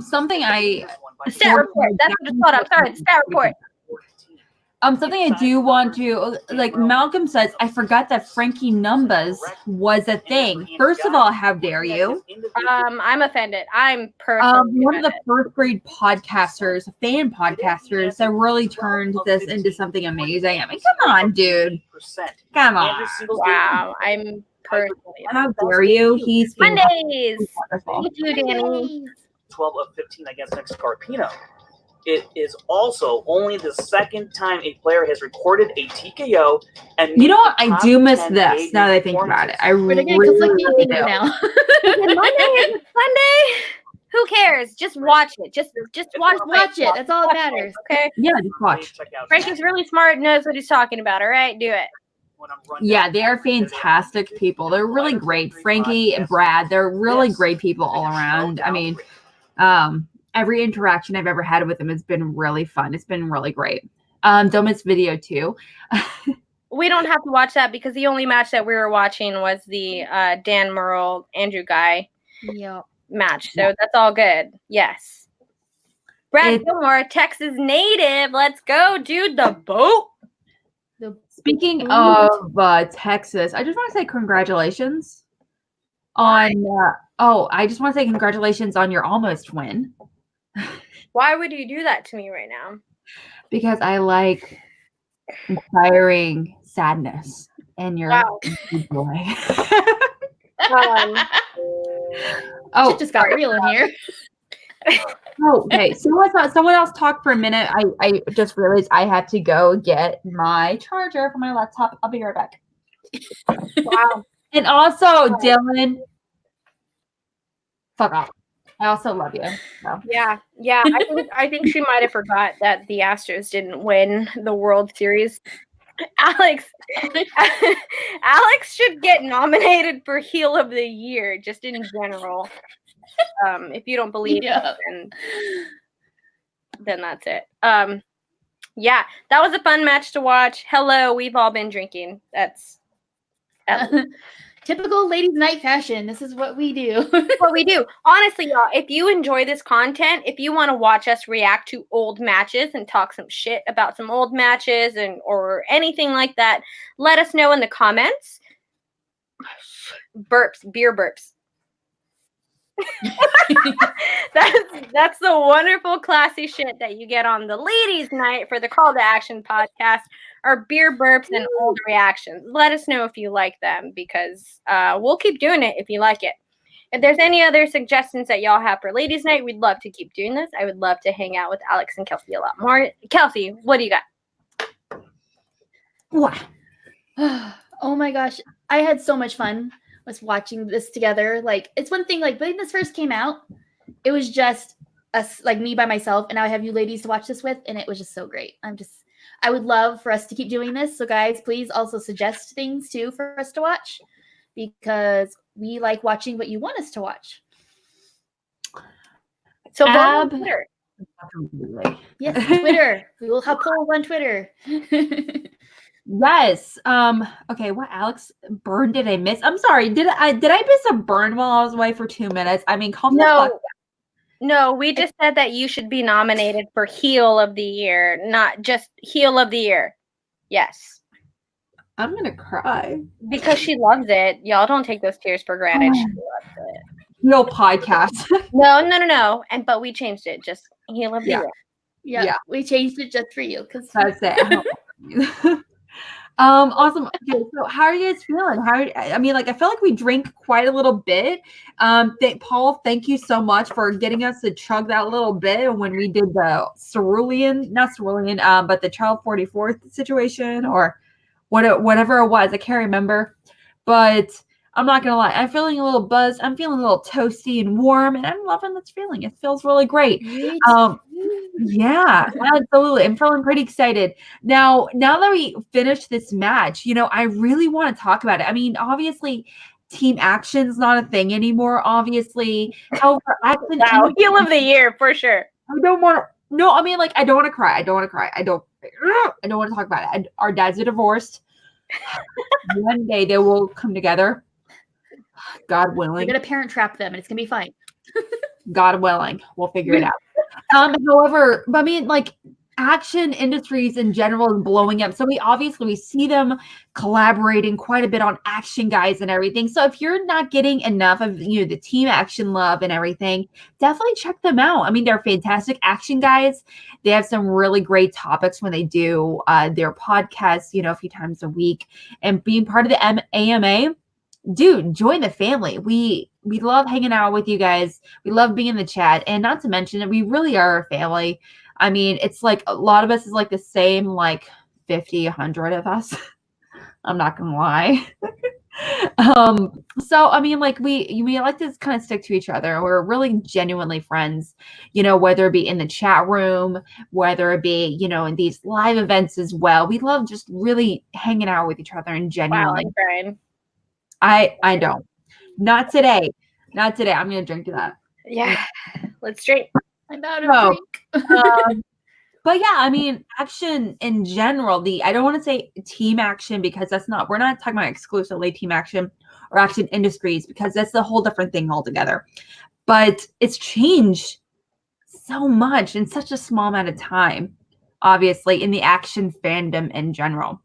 Speaker 1: Something
Speaker 3: Stat report, that's what it's called. I'm sorry, the stat report.
Speaker 1: Something I do want to, like Malcolm says, I forgot that Frankie Numbers was a thing. First of all, how dare you?
Speaker 3: I'm offended. I'm personally
Speaker 1: one of the first grade podcasters, fan podcasters, that really turned this into something amazing. I mean, come on, dude. Come on.
Speaker 3: Wow, I'm personally.
Speaker 1: How dare you? He's
Speaker 3: Mondays.
Speaker 1: wonderful.
Speaker 3: Thank you, Danny.
Speaker 12: 12 of 15 against Nick Scarpino. It is also only the second time a player has recorded a TKO. And
Speaker 1: you know what? I do miss this now that I think about it. I really do.
Speaker 3: Now. Monday, Sunday. Who cares? Just watch it. Just watch
Speaker 2: it. That's all that matters.
Speaker 3: Okay.
Speaker 1: Yeah, just watch.
Speaker 3: Frankie's really smart, knows what he's talking about. All right, do it.
Speaker 1: Yeah, they are fantastic people. They're really great. Frankie and Brad, they're really great people all around. I mean, every interaction I've ever had with them has been really fun. It's been really great. Don't miss video 2.
Speaker 3: We don't have to watch that because the only match that we were watching was the Dan Merle, Andrew Ghai match. So that's all good. Yes. Brad Gilmore, Texas native. Let's go, dude. The boat.
Speaker 1: Speaking of Texas, I just want to say congratulations on. I just want to say congratulations on your almost win.
Speaker 3: Why would you do that to me right now?
Speaker 1: Because I like inspiring sadness and your joy.
Speaker 2: Shit just got real in here.
Speaker 1: Okay, someone else talk for a minute. I just realized I had to go get my charger for my laptop. I'll be right back.
Speaker 3: Wow.
Speaker 1: And also, Dylan, fuck off. I also love you. So.
Speaker 3: Yeah. I think she might have forgot that the Astros didn't win the World Series. Alex should get nominated for Heel of the Year, just in general. If you don't believe it, then that's it. Yeah, that was a fun match to watch. Hello, we've all been drinking. That's
Speaker 2: typical ladies' night fashion. This is what we do.
Speaker 3: What we do. Honestly, y'all, if you enjoy this content, if you want to watch us react to old matches and talk some shit about some old matches or anything like that, let us know in the comments. Burps, beer burps. That's the wonderful classy shit that you get on the ladies' night for the Call to Action podcast. Our beer burps and old reactions. Let us know if you like them because we'll keep doing it if you like it. If there's any other suggestions that y'all have for ladies' night, we'd love to keep doing this. I would love to hang out with Alex and Kelsey a lot more. Kelsey, what do you got?
Speaker 1: What?
Speaker 2: Oh my gosh, I had so much fun was watching this together. Like, it's one thing, like, when this first came out, it was just us, like, me by myself, and now I have you ladies to watch this with, and it was just so great. I would love for us to keep doing this. So guys, please also suggest things too for us to watch, because we like watching what you want us to watch.
Speaker 3: So vote on Twitter.
Speaker 2: Yes, Twitter. We will have polls on Twitter.
Speaker 1: Yes. Okay, what Alex burn did I miss? I'm sorry. Did I miss a burn while I was away for 2 minutes? I mean, calm the fuck down.
Speaker 3: No, we just said that you should be nominated for Heel of the Year, not just Heel of the Year. Yes.
Speaker 1: I'm gonna cry.
Speaker 3: Because she loves it. Y'all don't take those tears for granted. She loves it.
Speaker 1: No podcast.
Speaker 3: No. But we changed it. Just Heel of the Year.
Speaker 2: Yeah, we changed it just for you. Because
Speaker 1: that's it. Awesome. Okay, so how are you guys feeling? I feel like we drank quite a little bit. Paul, thank you so much for getting us to chug that little bit when we did the but the Child 44 situation or whatever it was. I can't remember, but I'm not gonna lie. I'm feeling a little buzzed. I'm feeling a little toasty and warm, and I'm loving this feeling. It feels really great. Yeah, absolutely. I'm feeling pretty excited. Now that we finished this match, I really want to talk about it. I mean, obviously, team action's not a thing anymore, obviously. However,
Speaker 3: Heel of the Year for sure.
Speaker 1: I don't want to. No, I mean, like, I don't want to cry. I don't want to cry. I don't want to talk about it. Our dads are divorced. One day they will come together. God willing.
Speaker 2: We're gonna parent trap them, and it's gonna be fine.
Speaker 1: God willing, we'll figure it out. However, but I mean, like, action industries in general is blowing up. So we see them collaborating quite a bit on Action Guys and everything. So if you're not getting enough of the team action love and everything, definitely check them out. I mean, they're fantastic. Action Guys. They have some really great topics when they do their podcasts, a few times a week. And being part of the AMA, dude, join the family. We love hanging out with you guys. We love being in the chat. And not to mention that we really are a family. I mean, it's like a lot of us is like the same, like 50, 100 of us. I'm not going to lie. So, I mean, like we like to kind of stick to each other. We're really genuinely friends, whether it be in the chat room, whether it be, in these live events as well. We love just really hanging out with each other and genuinely.
Speaker 3: Wow, I'm crying.
Speaker 1: I don't. Not today. Not today. I'm going to drink to that.
Speaker 3: Yeah. Let's drink.
Speaker 2: I'm out of drink.
Speaker 1: But yeah, I mean, action in general, I don't want to say team action because we're not talking about exclusively team action or action industries because that's a whole different thing altogether. But it's changed so much in such a small amount of time, obviously, in the action fandom in general.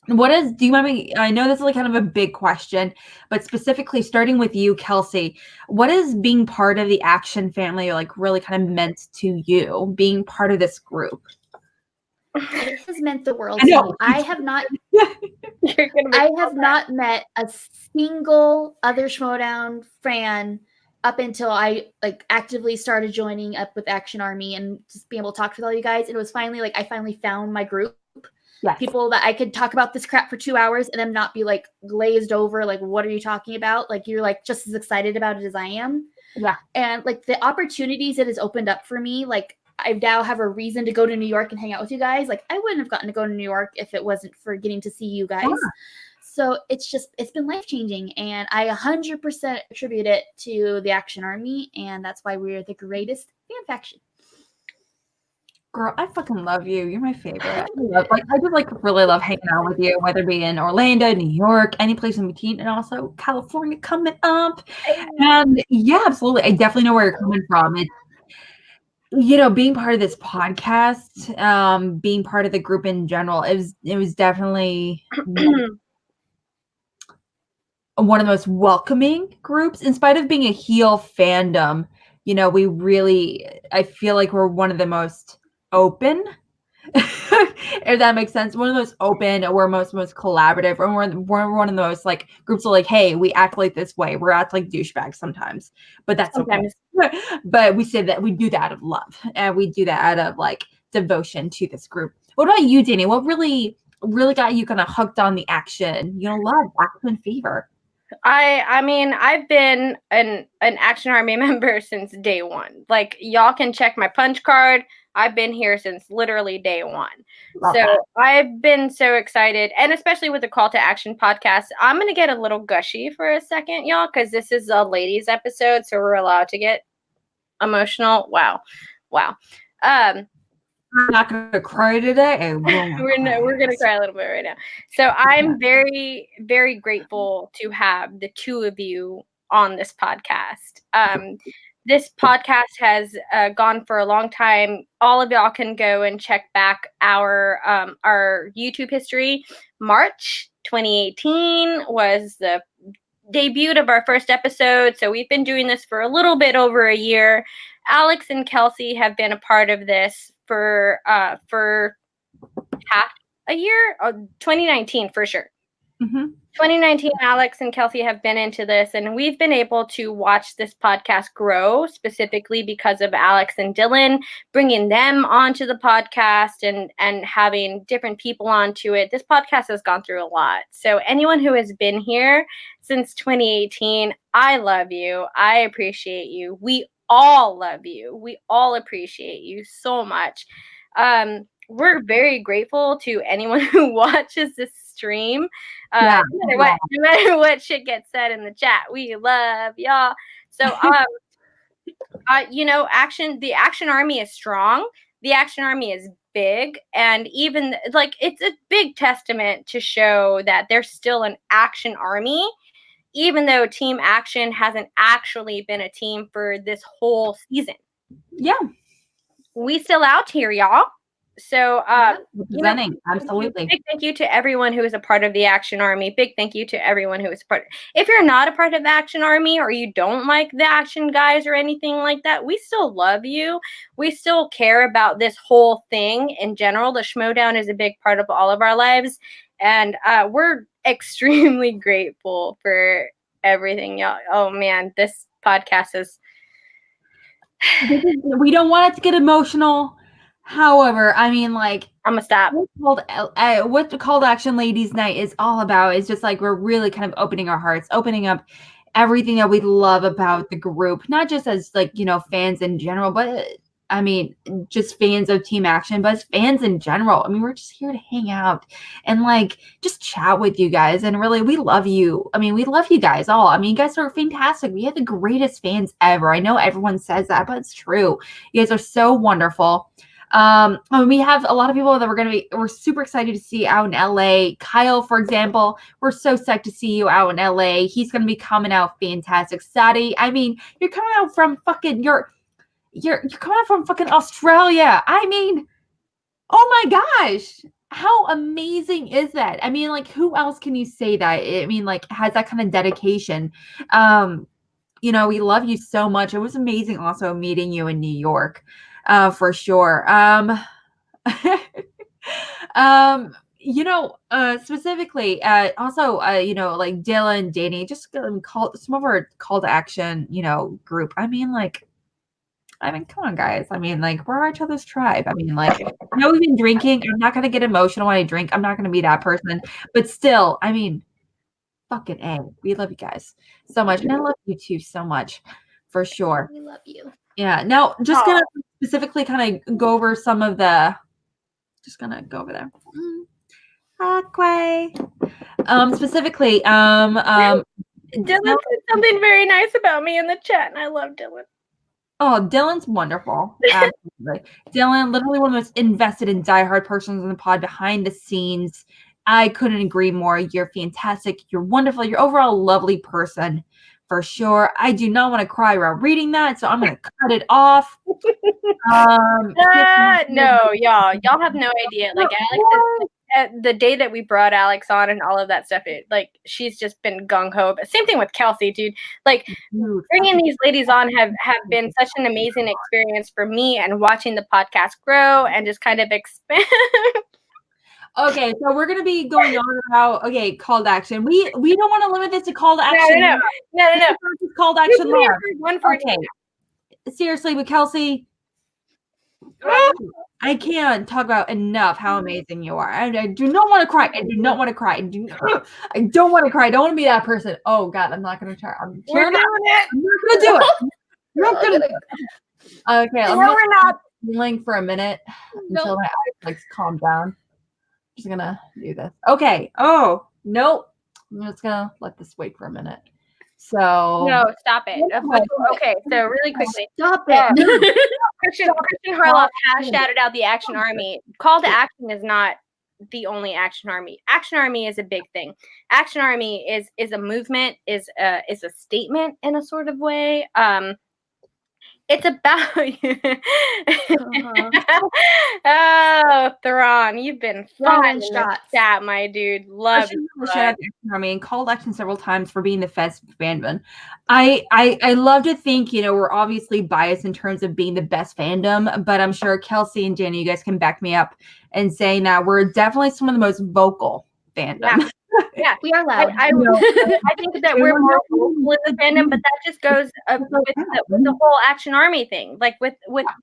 Speaker 1: Do you mind me? I know this is like kind of a big question, but specifically starting with you, Kelsey, what is being part of the action family like really kind of meant to you, being part of this group?
Speaker 2: It has meant the world to me. I have not met a single other Schmoedown fan up until I actively started joining up with Action Army and just being able to talk with all you guys. It was finally I finally found my group.
Speaker 1: Yes.
Speaker 2: People that I could talk about this crap for 2 hours and then not be glazed over. What are you talking about? You're just as excited about it as I am.
Speaker 1: Yeah. And
Speaker 2: the opportunities it has opened up for me, I now have a reason to go to New York and hang out with you guys. I wouldn't have gotten to go to New York if it wasn't for getting to see you guys. Yeah. So it's been life-changing, and I 100% attribute it to the Action Army, and that's why we're the greatest fan faction.
Speaker 1: Girl, I fucking love you. You're my favorite. I just really love hanging out with you, whether it be in Orlando, New York, any place in between, and also California coming up. And yeah, absolutely. I definitely know where you're coming from. It's, being part of this podcast, being part of the group in general, it was definitely one of the most welcoming groups. In spite of being a heel fandom, I feel like we're one of the most open If that makes sense. One of the most open or most collaborative, or we're one of those like groups of like, hey, we act like this way. We're act like douchebags sometimes, but that's
Speaker 3: Sometimes.
Speaker 1: okay. But we say that we do that out of love, and we do that out of like devotion to this group. What about you, Danny? What really got you kind of hooked on the action? Love action fever.
Speaker 3: I mean, I've been an Action Army member since day one. Like, y'all can check my punch card. I've been here since literally day one.
Speaker 1: Love
Speaker 3: so
Speaker 1: that.
Speaker 3: I've been so excited, and especially with the Call to Action podcast. I'm going to get a little gushy for a second, y'all, because this is a ladies episode, so we're allowed to get emotional. Wow.
Speaker 1: I'm not going to cry today.
Speaker 3: We're going to cry a little bit right now. So I'm very, very grateful to have the two of you on this podcast. This podcast has gone for a long time. All of y'all can go and check back our YouTube history. March 2018 was the debut of our first episode. So we've been doing this for a little bit over a year. Alex and Kelsey have been a part of this for half a year. 2019 for sure. 2019, Alex and Kelsey have been into this, and we've been able to watch this podcast grow specifically because of Alex and Dylan bringing them onto the podcast and having different people onto it. This podcast has gone through a lot. So anyone who has been here since 2018, I love you. I appreciate you. We all love you. We all appreciate you so much. We're very grateful to anyone who watches this stream. No matter what shit gets said in the chat, we love y'all. So, the Action Army is strong. The Action Army is big, and even like it's a big testament to show that there's still an Action Army, even though Team Action hasn't actually been a team for this whole season.
Speaker 1: Yeah,
Speaker 3: we still out here, y'all. So,
Speaker 1: representing, absolutely.
Speaker 3: Big thank you to everyone who is a part of the Action Army. Big thank you to everyone who is a part. If you're not a part of the Action Army, or you don't like the Action guys or anything like that, we still love you. We still care about this whole thing in general. The Schmoedown is a big part of all of our lives, and we're extremely grateful for everything, y'all. Oh man, this podcast is.
Speaker 1: We don't want it to get emotional. However, I mean, like,
Speaker 3: I'm gonna stop.
Speaker 1: What the Call to Action Ladies Night is all about is just like we're really kind of opening our hearts, opening up everything that we love about the group, not just as like, fans in general, but I mean, just fans of Team Action, but as fans in general. I mean, we're just here to hang out and like just chat with you guys. And really, we love you. I mean, we love you guys all. I mean, you guys are fantastic. We have the greatest fans ever. I know everyone says that, but it's true. You guys are so wonderful. We have a lot of people that we're super excited to see out in LA. Kyle, for example, we're so psyched to see you out in LA. He's going to be coming out fantastic. Sadie, I mean, you're coming out from fucking, you're coming out from fucking Australia. I mean, oh my gosh, how amazing is that? I mean, like, who else can you say that? I mean, like, has that kind of dedication. We love you so much. It was amazing also meeting you in New York. For sure. Specifically, also, like Dylan, Danny, just call some of our Call to Action, group. I mean, come on, guys. I mean, like, we're each other's tribe. I mean, like, I know we've been drinking. I'm not gonna get emotional when I drink. I'm not gonna be that person. But still, I mean, fucking A. We love you guys so much, and I love you too so much, for sure.
Speaker 2: We love you.
Speaker 1: Yeah. Now, just gonna specifically kind of go over some of the. Just gonna go over there. Okay. Specifically,
Speaker 3: Dylan said something very nice about me in the chat, and I love Dylan.
Speaker 1: Oh, Dylan's wonderful. Absolutely. Dylan, literally one of the most invested and diehard persons in the pod behind the scenes. I couldn't agree more. You're fantastic. You're wonderful. You're overall a lovely person. For sure. I do not want to cry while reading that, so I'm going to cut it off.
Speaker 3: No, y'all have no idea. Like, the day that we brought Alex on and all of that stuff, she's just been gung-ho. But same thing with Kelsey, dude. Like, bringing these ladies on have been such an amazing experience for me, and watching the podcast grow and just kind of expand.
Speaker 1: Okay, so we're gonna be going on about call to action. We don't want to limit this to call to action.
Speaker 3: No.
Speaker 1: Call to action.
Speaker 3: 114.
Speaker 1: Seriously, with Kelsey, I can't talk about enough how amazing you are. I do not want to cry. I do not want to cry. I don't want to cry. I don't want to be that person. Oh God, I'm not gonna try. I'm not gonna do it. I'm not gonna do it. Okay,
Speaker 3: we're not.
Speaker 1: Healing for a minute until my eyes calm down. Just gonna do this. Okay. Oh, nope. I'm just gonna let this wait for a minute. So
Speaker 3: no, stop it. Okay, so really quickly.
Speaker 2: Stop it.
Speaker 3: Christian Harloff has shouted out the Action Army. Call to action is not the only Action Army. Action Army is a big thing. Action Army is a movement, is a statement in a sort of way. It's about Oh, Thrawn, you've been fun shots. That, my dude. Love you.
Speaker 1: Shout out to Action Army and called action several times for being the best fandom. I love to think, we're obviously biased in terms of being the best fandom, but I'm sure Kelsey and Danny, you guys can back me up in saying that we're definitely some of the most vocal fandom.
Speaker 3: Yeah, we are loud. I think that we're more vocal in the fandom, but that just goes with the whole Action Army thing, like with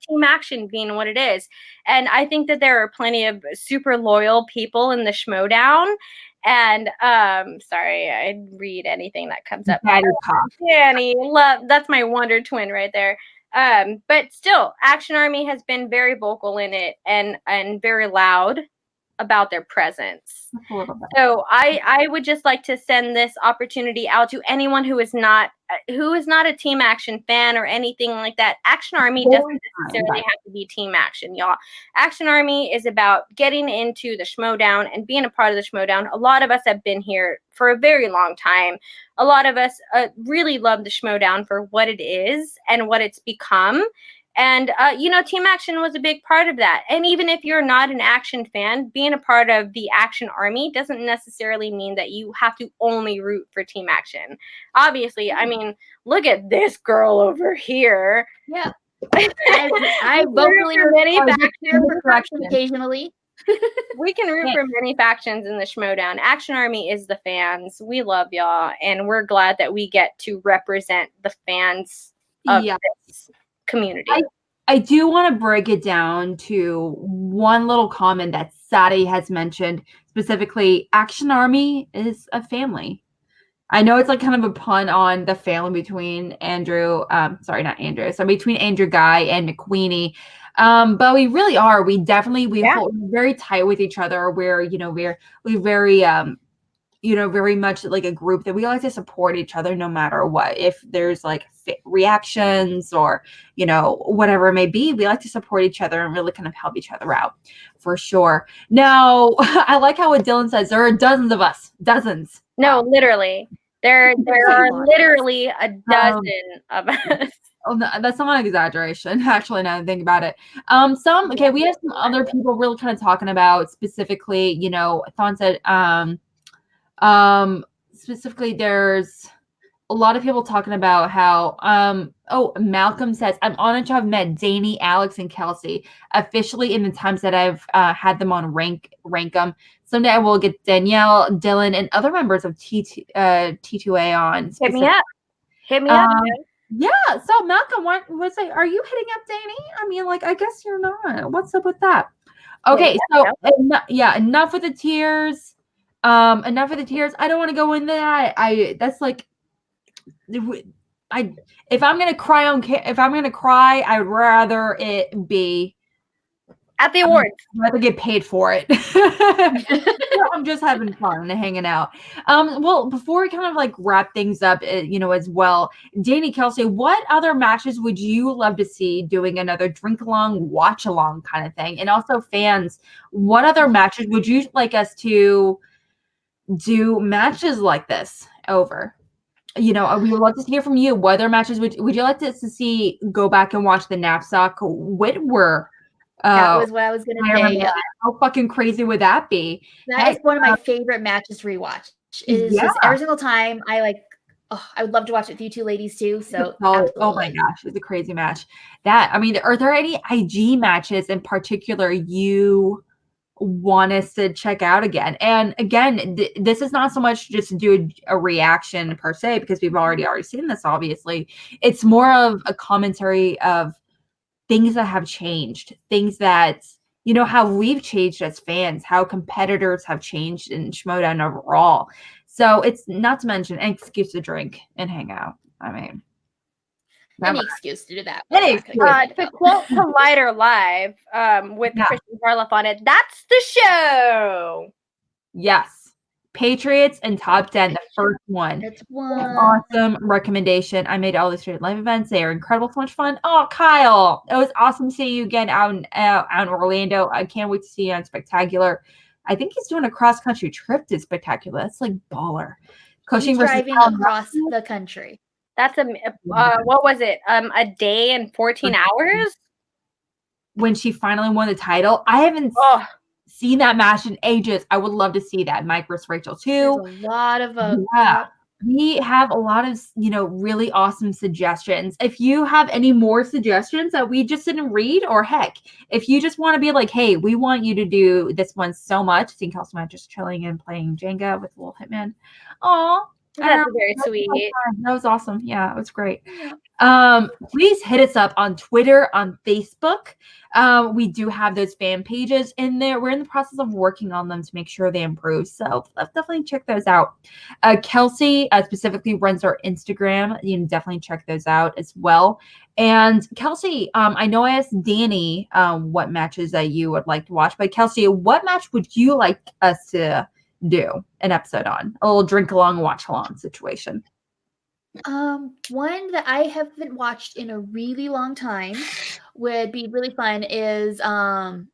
Speaker 3: Team Action being what it is. And I think that there are plenty of super loyal people in the Schmoedown. And sorry, I read anything that comes up. Danny, that's my wonder twin right there. But still, Action Army has been very vocal in it and very loud about their presence. So I would just like to send this opportunity out to anyone who is not a Team Action fan or anything like that. Action Army doesn't necessarily have to be Team Action, y'all. Action Army is about getting into the Schmoedown and being a part of the Schmoedown. A lot of us have been here for a very long time. A lot of us really love the Schmoedown for what it is and what it's become. And, Team Action was a big part of that. And even if you're not an Action fan, being a part of the Action Army doesn't necessarily mean that you have to only root for Team Action. Obviously, I mean, look at this girl over here.
Speaker 2: Yeah. I vocally many factions for correction occasionally.
Speaker 3: We can root for many factions in the Schmoedown. Action Army is the fans. We love y'all, and we're glad that we get to represent the fans of this community.
Speaker 1: I do want to break it down to one little comment that Sadie has mentioned, specifically Action Army is a family. I know it's like kind of a pun on the family between between Andrew Ghai and McQueenie. But we really are. We hold very tight with each other. We're very much like a group that we like to support each other no matter what. If there's like reactions or, whatever it may be, we like to support each other and really kind of help each other out for sure. Now, I like how what Dylan says, there are dozens of us, dozens.
Speaker 3: No, literally. There are literally a dozen of us.
Speaker 1: Oh, no, that's not an exaggeration, actually, now that I think about it. We have some other people really kind of talking about specifically, Thon said, specifically there's a lot of people talking about how Malcolm says, I'm honored to have met Danny, Alex, and Kelsey officially in the times that I've had them on Rankum. Someday I will get Danielle, Dylan, and other members of T2A on.
Speaker 3: Hit me up.
Speaker 1: Yeah, so Malcolm, are you hitting up Danny? I mean, I guess you're not. What's up with that? Okay, enough with the tears. Enough with the tears. I don't want to go into that. If I'm gonna cry, I'd rather it be
Speaker 3: at the awards.
Speaker 1: I'd rather get paid for it. I'm just having fun and hanging out. Well, before we kind of wrap things up, as well, Danny, Kelsey, what other matches would you love to see doing another drink along, watch along kind of thing? And also fans, what other matches would you like us to do matches like this over? We would love to hear from you. What other matches would you like to see go back and watch the Knapsack Whitwer
Speaker 2: That was what I was gonna say. Yeah.
Speaker 1: How fucking crazy would that be?
Speaker 2: That is one of my favorite matches to rewatch. It is just every single time I would love to watch it with you two ladies too. So
Speaker 1: oh my gosh, it's a crazy match. Are there any IG matches in particular you want us to check out again? And again, this is not so much just to do a reaction per se, because we've already seen this, obviously. It's more of a commentary of things that have changed, things that, how we've changed as fans, how competitors have changed in Schmoedown overall. So it's not to mention an excuse to drink and hang out. I mean,
Speaker 2: any excuse to do that.
Speaker 3: To quote Collider Live with Christian Harloff on it, that's the show.
Speaker 1: Yes. Patriots and Top 10, the first one.
Speaker 2: It's one.
Speaker 1: Awesome recommendation. I made all these live events. They are incredible, so much fun. Oh, Kyle, it was awesome seeing you again out in Orlando. I can't wait to see you on Spectacular. I think he's doing a cross-country trip to Spectacular. That's like baller.
Speaker 2: Coaching driving across the country.
Speaker 3: That's what was it? A day and 14 hours?
Speaker 1: When she finally won the title. I haven't seen that match in ages. I would love to see that. Mike versus Rachel too.
Speaker 2: There's a lot of
Speaker 1: we have a lot of really awesome suggestions. If you have any more suggestions that we just didn't read, or heck, if you just want to be like, hey, we want you to do this one so much, seeing Kelsey just chilling and playing Jenga with a little Hitman. Aw.
Speaker 3: That's very sweet.
Speaker 1: That was awesome. Yeah, it was great. Please hit us up on Twitter, on Facebook. We do have those fan pages in there. We're in the process of working on them to make sure they improve. So definitely check those out. Kelsey specifically runs our Instagram. You can definitely check those out as well. And Kelsey, I know I asked Danny what matches that you would like to watch, but Kelsey, what match would you like us to do an episode on? A little drink along, watch along situation.
Speaker 2: One that I haven't watched in a really long time would be really fun is the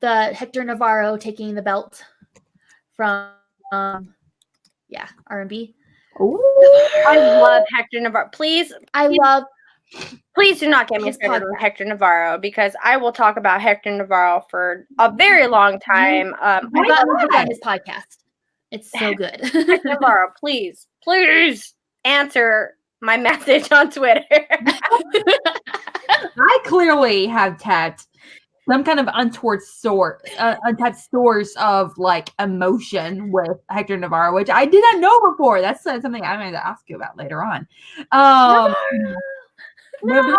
Speaker 2: Hector Navarro taking the belt from R&B.
Speaker 3: I love Hector Navarro. Please do not get me started on Hector Navarro, because I will talk about Hector Navarro for a very long time.
Speaker 2: I've gotten to on his podcast. It's so good.
Speaker 3: Hector Navarro, please answer my message on Twitter.
Speaker 1: I clearly have tapped some kind of untapped source of like emotion with Hector Navarro, which I did not know before. That's something I'm going to ask you about later on.
Speaker 3: No.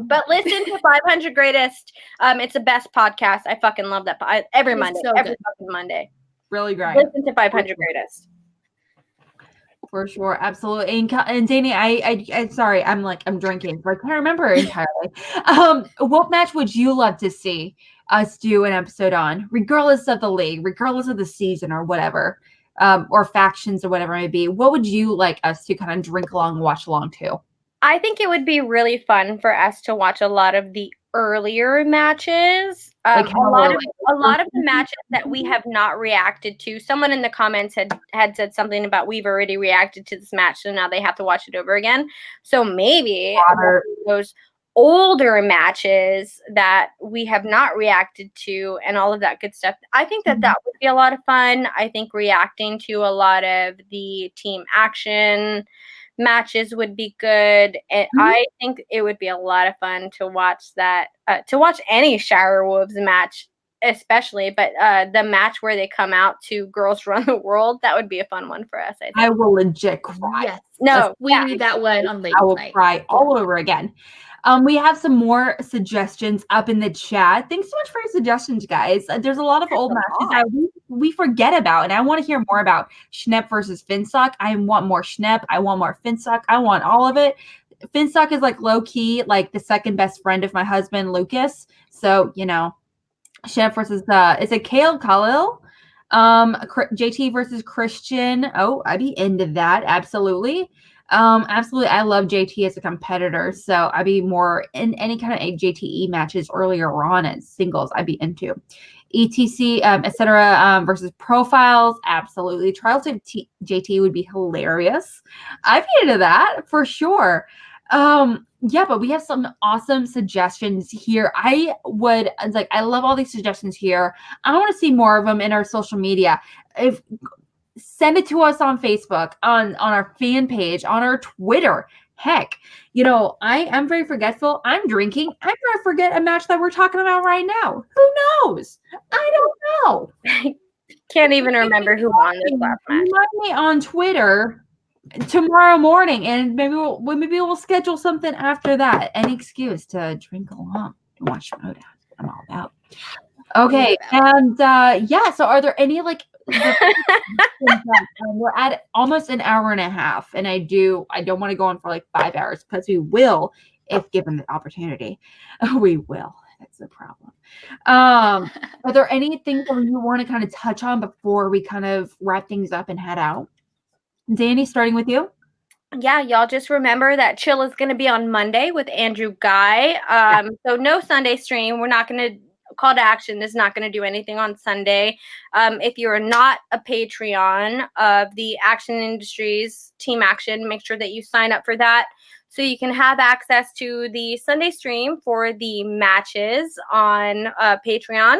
Speaker 3: But listen to 500 Greatest. It's the best podcast. I fucking love that. Every Monday.
Speaker 2: So
Speaker 3: every fucking Monday.
Speaker 1: Really great.
Speaker 3: Listen to 500 Greatest.
Speaker 1: For sure, absolutely. And Danny, I'm sorry, I'm drinking, so I can't remember entirely. What match would you love to see us do an episode on, regardless of the league, regardless of the season or whatever, or factions or whatever it may be? What would you like us to kind of drink along, watch along to?
Speaker 3: I think it would be really fun for us to watch a lot of the earlier matches. A lot of the matches that we have not reacted to. Someone in the comments had said something about we've already reacted to this match, so now they have to watch it over again. So maybe those older matches that we have not reacted to and all of that good stuff. I think that would be a lot of fun. I think reacting to a lot of the team action matches would be good. And I think it would be a lot of fun to watch that, to watch any Shower Wolves match, especially, but the match where they come out to Girls Run the World, that would be a fun one for us. I think.
Speaker 1: I will legit cry.
Speaker 2: Yes. No, we need that one on late night.
Speaker 1: I will cry all over again. We have some more suggestions up in the chat. Thanks so much for your suggestions, guys. There's a lot of old matches that we forget about, and I want to hear more about Schnepp versus Finstock. I want more Schnepp. I want more Finstock. I want all of it. Finstock is like low key, like the second best friend of my husband, Lucas. So, Schnepp versus is it Kale Khalil? JT versus Christian. Oh, I'd be into that. Absolutely. Absolutely. I love JT as a competitor, so I'd be more in any kind of JTE matches earlier on as singles. I'd be into ETC, etc. Versus Profiles. Absolutely. Trials of JT would be hilarious. I'd be into that for sure. yeah, but we have some awesome suggestions here. I love all these suggestions here. I want to see more of them in our social media. Send it to us on Facebook, on our fan page, on our Twitter. Heck, I am very forgetful. I'm drinking. I'm going to forget a match that we're talking about right now. Who knows? I don't know.
Speaker 3: Can't even remember who won this last match.
Speaker 1: Remind me on Twitter tomorrow morning, and maybe we'll schedule something after that. Any excuse to drink along and watch Schmoedown. I'm all about. Okay, and so are there any we're at almost an hour and a half, and I don't want to go on for like 5 hours, because we will, if given the opportunity. We will. That's the problem. Are there any things that you want to kind of touch on before we kind of wrap things up and head out? Danny, starting with you.
Speaker 3: Yeah, y'all just remember that Chill is going to be on Monday with Andrew Ghai. So no Sunday stream. We're not going to call to action is not going to do anything on Sunday. If you're not a Patreon of the Action Industries Team Action, make sure that you sign up for that so you can have access to the Sunday stream for the matches on Patreon.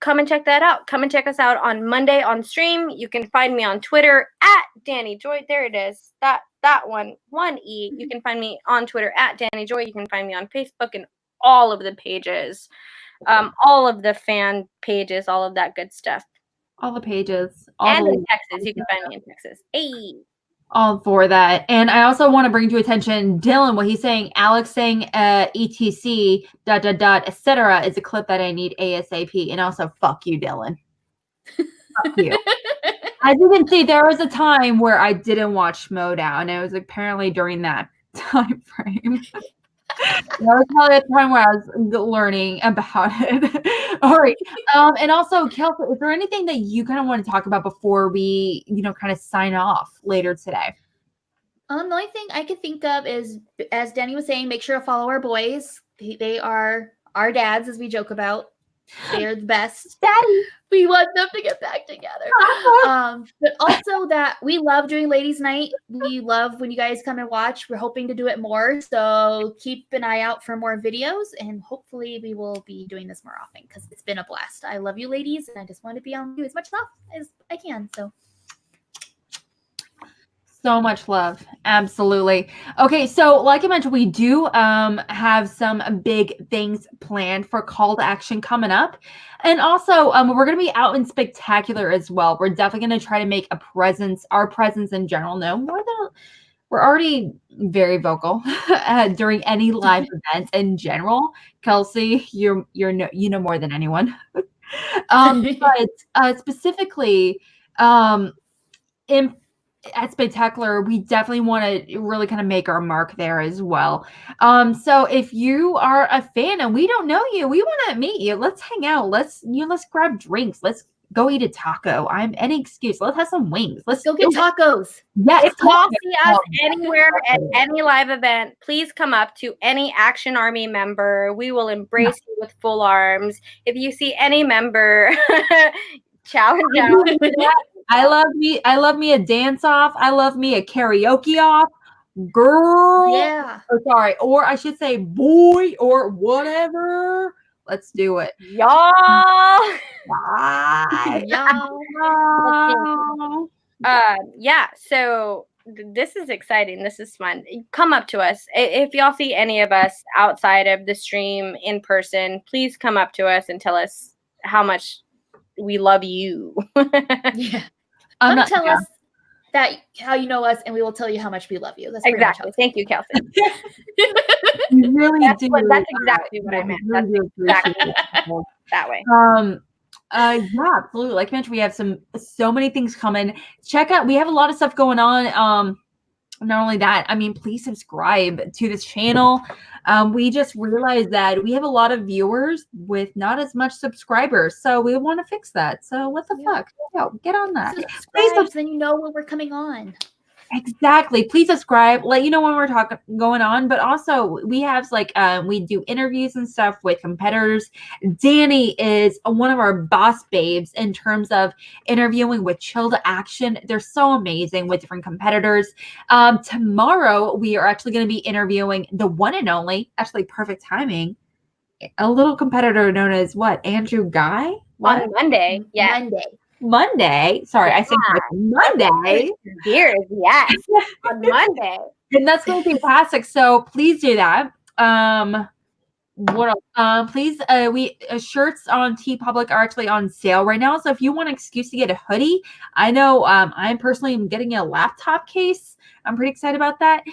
Speaker 3: Come and check that out. Come and check us out on Monday on stream. You can find me on Twitter at Danny Joy. There it is. That one E. You can find me on Twitter at Danny Joy. You can find me on Facebook and all of the pages, all of the fan pages, all of that good stuff.
Speaker 1: All the pages.
Speaker 3: And in Texas. You can find me in Texas. Hey.
Speaker 1: All for that. And I also want to bring to attention Dylan, what he's saying. Alex saying etc. etc. is a clip that I need ASAP. And also, fuck you, Dylan. Fuck you. As you can see, there was a time where I didn't watch Schmoedown, and it was apparently during that time frame. That was probably a time where I was learning about it. All right. And also, Kelsey, is there anything that you kind of want to talk about before we, kind of sign off later today?
Speaker 2: The only thing I could think of is, as Danny was saying, make sure to follow our boys. They are our dads, as we joke about. They are the best.
Speaker 1: Daddy.
Speaker 2: We want them to get back together. But also that we love doing Ladies' Night. We love when you guys come and watch. We're hoping to do it more. So keep an eye out for more videos. And hopefully we will be doing this more often, because it's been a blast. I love you, ladies. And I just want to be on you as much love as I can.
Speaker 1: So much love. Absolutely. Okay, so like I mentioned, we do have some big things planned for Call to Action coming up. And also, we're going to be out in Spectacular as well. We're definitely going to try to make our presence in general known more than we're already very vocal during any live events in general. Kelsey, you know more than anyone. But specifically, at Spectacular, we definitely want to really kind of make our mark there as well. So if you are a fan and we don't know you, we want to meet you. Let's hang out. Let's grab drinks. Let's go eat a taco. Any excuse. Let's have some wings. Let's
Speaker 2: go get tacos.
Speaker 1: Yes.
Speaker 3: If y'all see us anywhere at any live event, please come up to any Action Army member. We will embrace you with full arms. If you see any member, challenge out.
Speaker 1: I love me a dance off. I love me a karaoke off. Girl.
Speaker 2: Yeah.
Speaker 1: Oh, sorry. Or I should say boy or whatever. Let's do it.
Speaker 3: Y'all.
Speaker 1: Bye.
Speaker 2: Y'all.
Speaker 3: Yeah, so this is exciting. This is fun. Come up to us. If y'all see any of us outside of the stream in person, please come up to us and tell us how much we love you.
Speaker 2: Yeah. Tell us how you know us, and we will tell you how much we love you. That's
Speaker 3: exactly. Thank you, Kelsey.
Speaker 1: You really
Speaker 3: that's
Speaker 1: do.
Speaker 3: That's exactly what I meant. That's exactly that way.
Speaker 1: Yeah, absolutely. Like I mentioned, we have so many things coming. Check out. We have a lot of stuff going on. Not only that, I mean, please subscribe to this channel. We just realized that we have a lot of viewers with not as much subscribers, so we want to fix that. So what the fuck? Get on that.
Speaker 2: Subscribe, then you know when we're coming on.
Speaker 1: Exactly. Please subscribe. Let you know when we're going on. But also, we have we do interviews and stuff with competitors. Danny is one of our boss babes in terms of interviewing with Chill to Action. They're so amazing with different competitors. Tomorrow, we are actually going to be interviewing the one and only, actually perfect timing, a little competitor known as what? Andrew Ghai? What?
Speaker 3: On Monday. Yeah.
Speaker 1: Monday. Sorry, I think Monday.
Speaker 3: Dear, yes. On Monday.
Speaker 1: And that's going to be fantastic. So please do that. What else? Please, shirts on TeePublic are actually on sale right now. So if you want an excuse to get a hoodie, I know I personally am getting a laptop case. I'm pretty excited about that.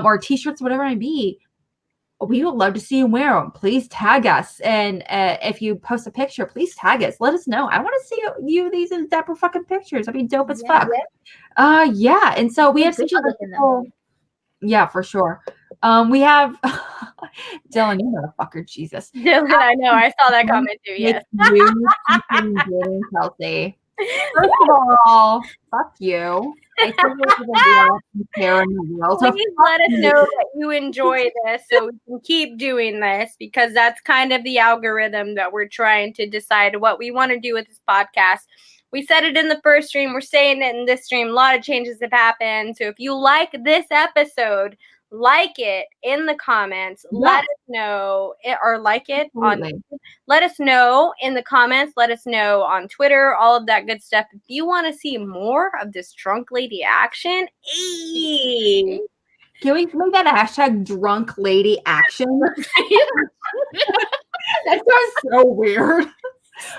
Speaker 1: Or t-shirts, whatever it may be. We would love to see you wear them. Please tag us. And if you post a picture, please tag us. Let us know. I want to see you these in dapper fucking pictures. That'd be dope as fuck. Yeah. And so we have some other people. Yeah, for sure. We have Dylan, you motherfucker, Jesus.
Speaker 3: Dylan, I know. I saw that comment too. Yes.
Speaker 1: Kelsey. First of all, fuck you. Please let
Speaker 3: us know that you enjoy this so we can keep doing this, because that's kind of the algorithm that we're trying to decide what we want to do with this podcast. We said it in the first stream. We're saying it in this stream. A lot of changes have happened. So if you like this episode, like it in the comments.
Speaker 1: Yeah.
Speaker 3: Let us know, or like it on. Let us know in the comments. Let us know on Twitter. All of that good stuff. If you want to see more of this drunk lady action,
Speaker 1: can we make that a hashtag drunk lady action? That sounds so weird.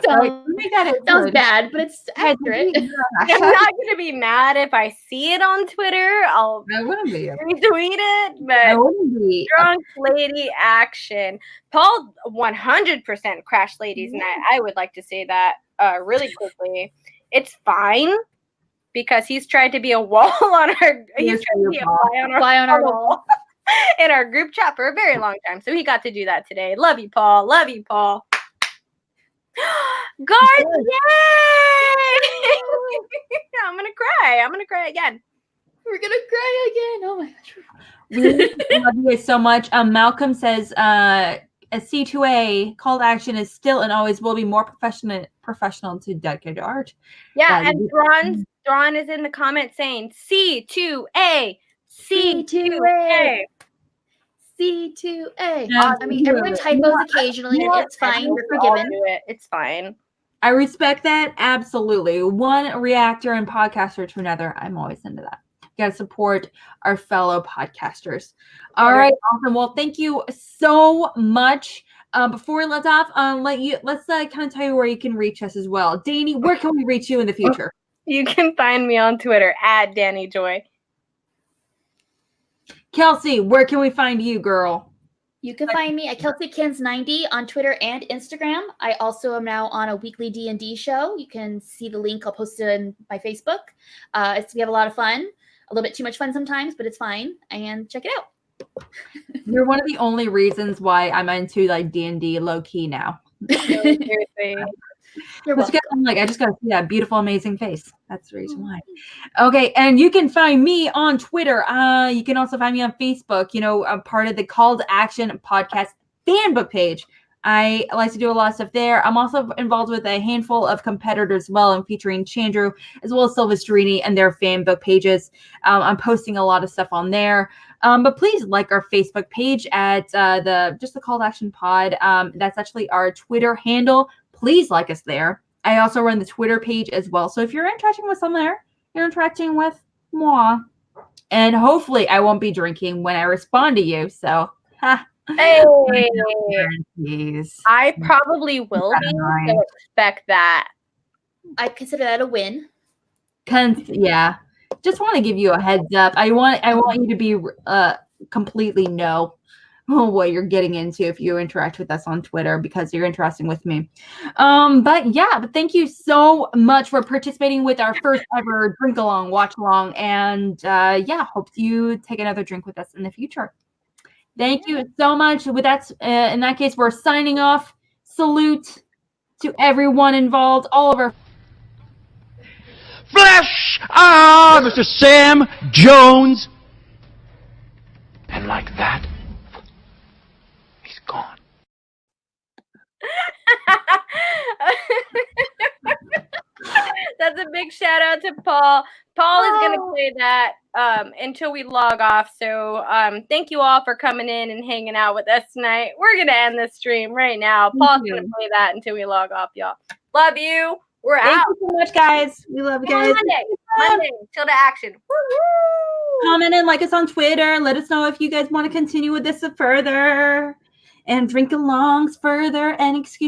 Speaker 2: Sounds bad, but it's accurate.
Speaker 3: I'm not going to be mad if I see it on Twitter. I'll retweet it, but drunk lady action. Paul 100% crashed ladies night. I would like to say that really quickly. It's fine because he's tried to be a wall on our. He's trying to be a fly on our wall in our group chat for a very long time. So he got to do that today. Love you, Paul. Love you, Paul. Guards, yay! I'm gonna cry again.
Speaker 2: We're gonna cry again. Oh my gosh.
Speaker 1: We love you guys so much. Malcolm says a C2A call to action is still and always will be more professional to dedicated art.
Speaker 3: Yeah, and Thrawn is in the comments saying C2A. C2A.
Speaker 2: C2A. I mean, everyone typos occasionally, and it's fine. You're forgiven.
Speaker 3: It's fine.
Speaker 1: I respect that. Absolutely. One reactor and podcaster to another. I'm always into that. You got to support our fellow podcasters. All right. Awesome. Well, thank you so much. Before we let off, let's kind of tell you where you can reach us as well. Danny, where can we reach you in the future?
Speaker 3: You can find me on Twitter at Danny Joy.
Speaker 1: Kelsey, where can we find you, girl?
Speaker 2: You can find me at KelseyKins90 on Twitter and Instagram. I also am now on a weekly D&D show. You can see the link. I'll post it in my Facebook. We have a lot of fun. A little bit too much fun sometimes, but it's fine. And check it out.
Speaker 1: You're one of the only reasons why I'm into D&D low key now.
Speaker 3: Seriously.
Speaker 1: I'm I just got to see that beautiful, amazing face. That's the reason why. Okay, and you can find me on Twitter. You can also find me on Facebook. I'm part of the Call to Action podcast fan book page. I like to do a lot of stuff there. I'm also involved with a handful of competitors as well, and featuring Chandru as well as Silvestrini and their fan book pages. I'm posting a lot of stuff on there. But please like our Facebook page at the Call to Action pod. That's actually our Twitter handle. Please like us there. I also run the Twitter page as well. So if you're interacting with someone there, you're interacting with moi. And hopefully I won't be drinking when I respond to you. So,
Speaker 3: hey, I probably will be. So expect that.
Speaker 2: I consider that a win.
Speaker 1: Yeah. Just want to give you a heads up. I want you to be completely know what you're getting into if you interact with us on Twitter, because you're interacting with me. But thank you so much for participating with our first ever drink along, watch along, and hope you take another drink with us in the future. Thank you so much. With that, in that case, we're signing off. Salute to everyone involved, all of our
Speaker 13: flesh. Ah, Mr. Sam Jones. And like that, he's gone.
Speaker 3: That's a big shout out to Paul. Paul is going to play that until we log off. So thank you all for coming in and hanging out with us tonight. We're going to end the stream right now. Paul's going to play that until we log off, y'all. Love you. We're
Speaker 1: Thank
Speaker 3: out.
Speaker 1: you so much, guys. We love you guys.
Speaker 3: Monday, till the action. Woo-hoo!
Speaker 1: Comment and like us on Twitter. Let us know if you guys want to continue with this further and drink alongs further and excuse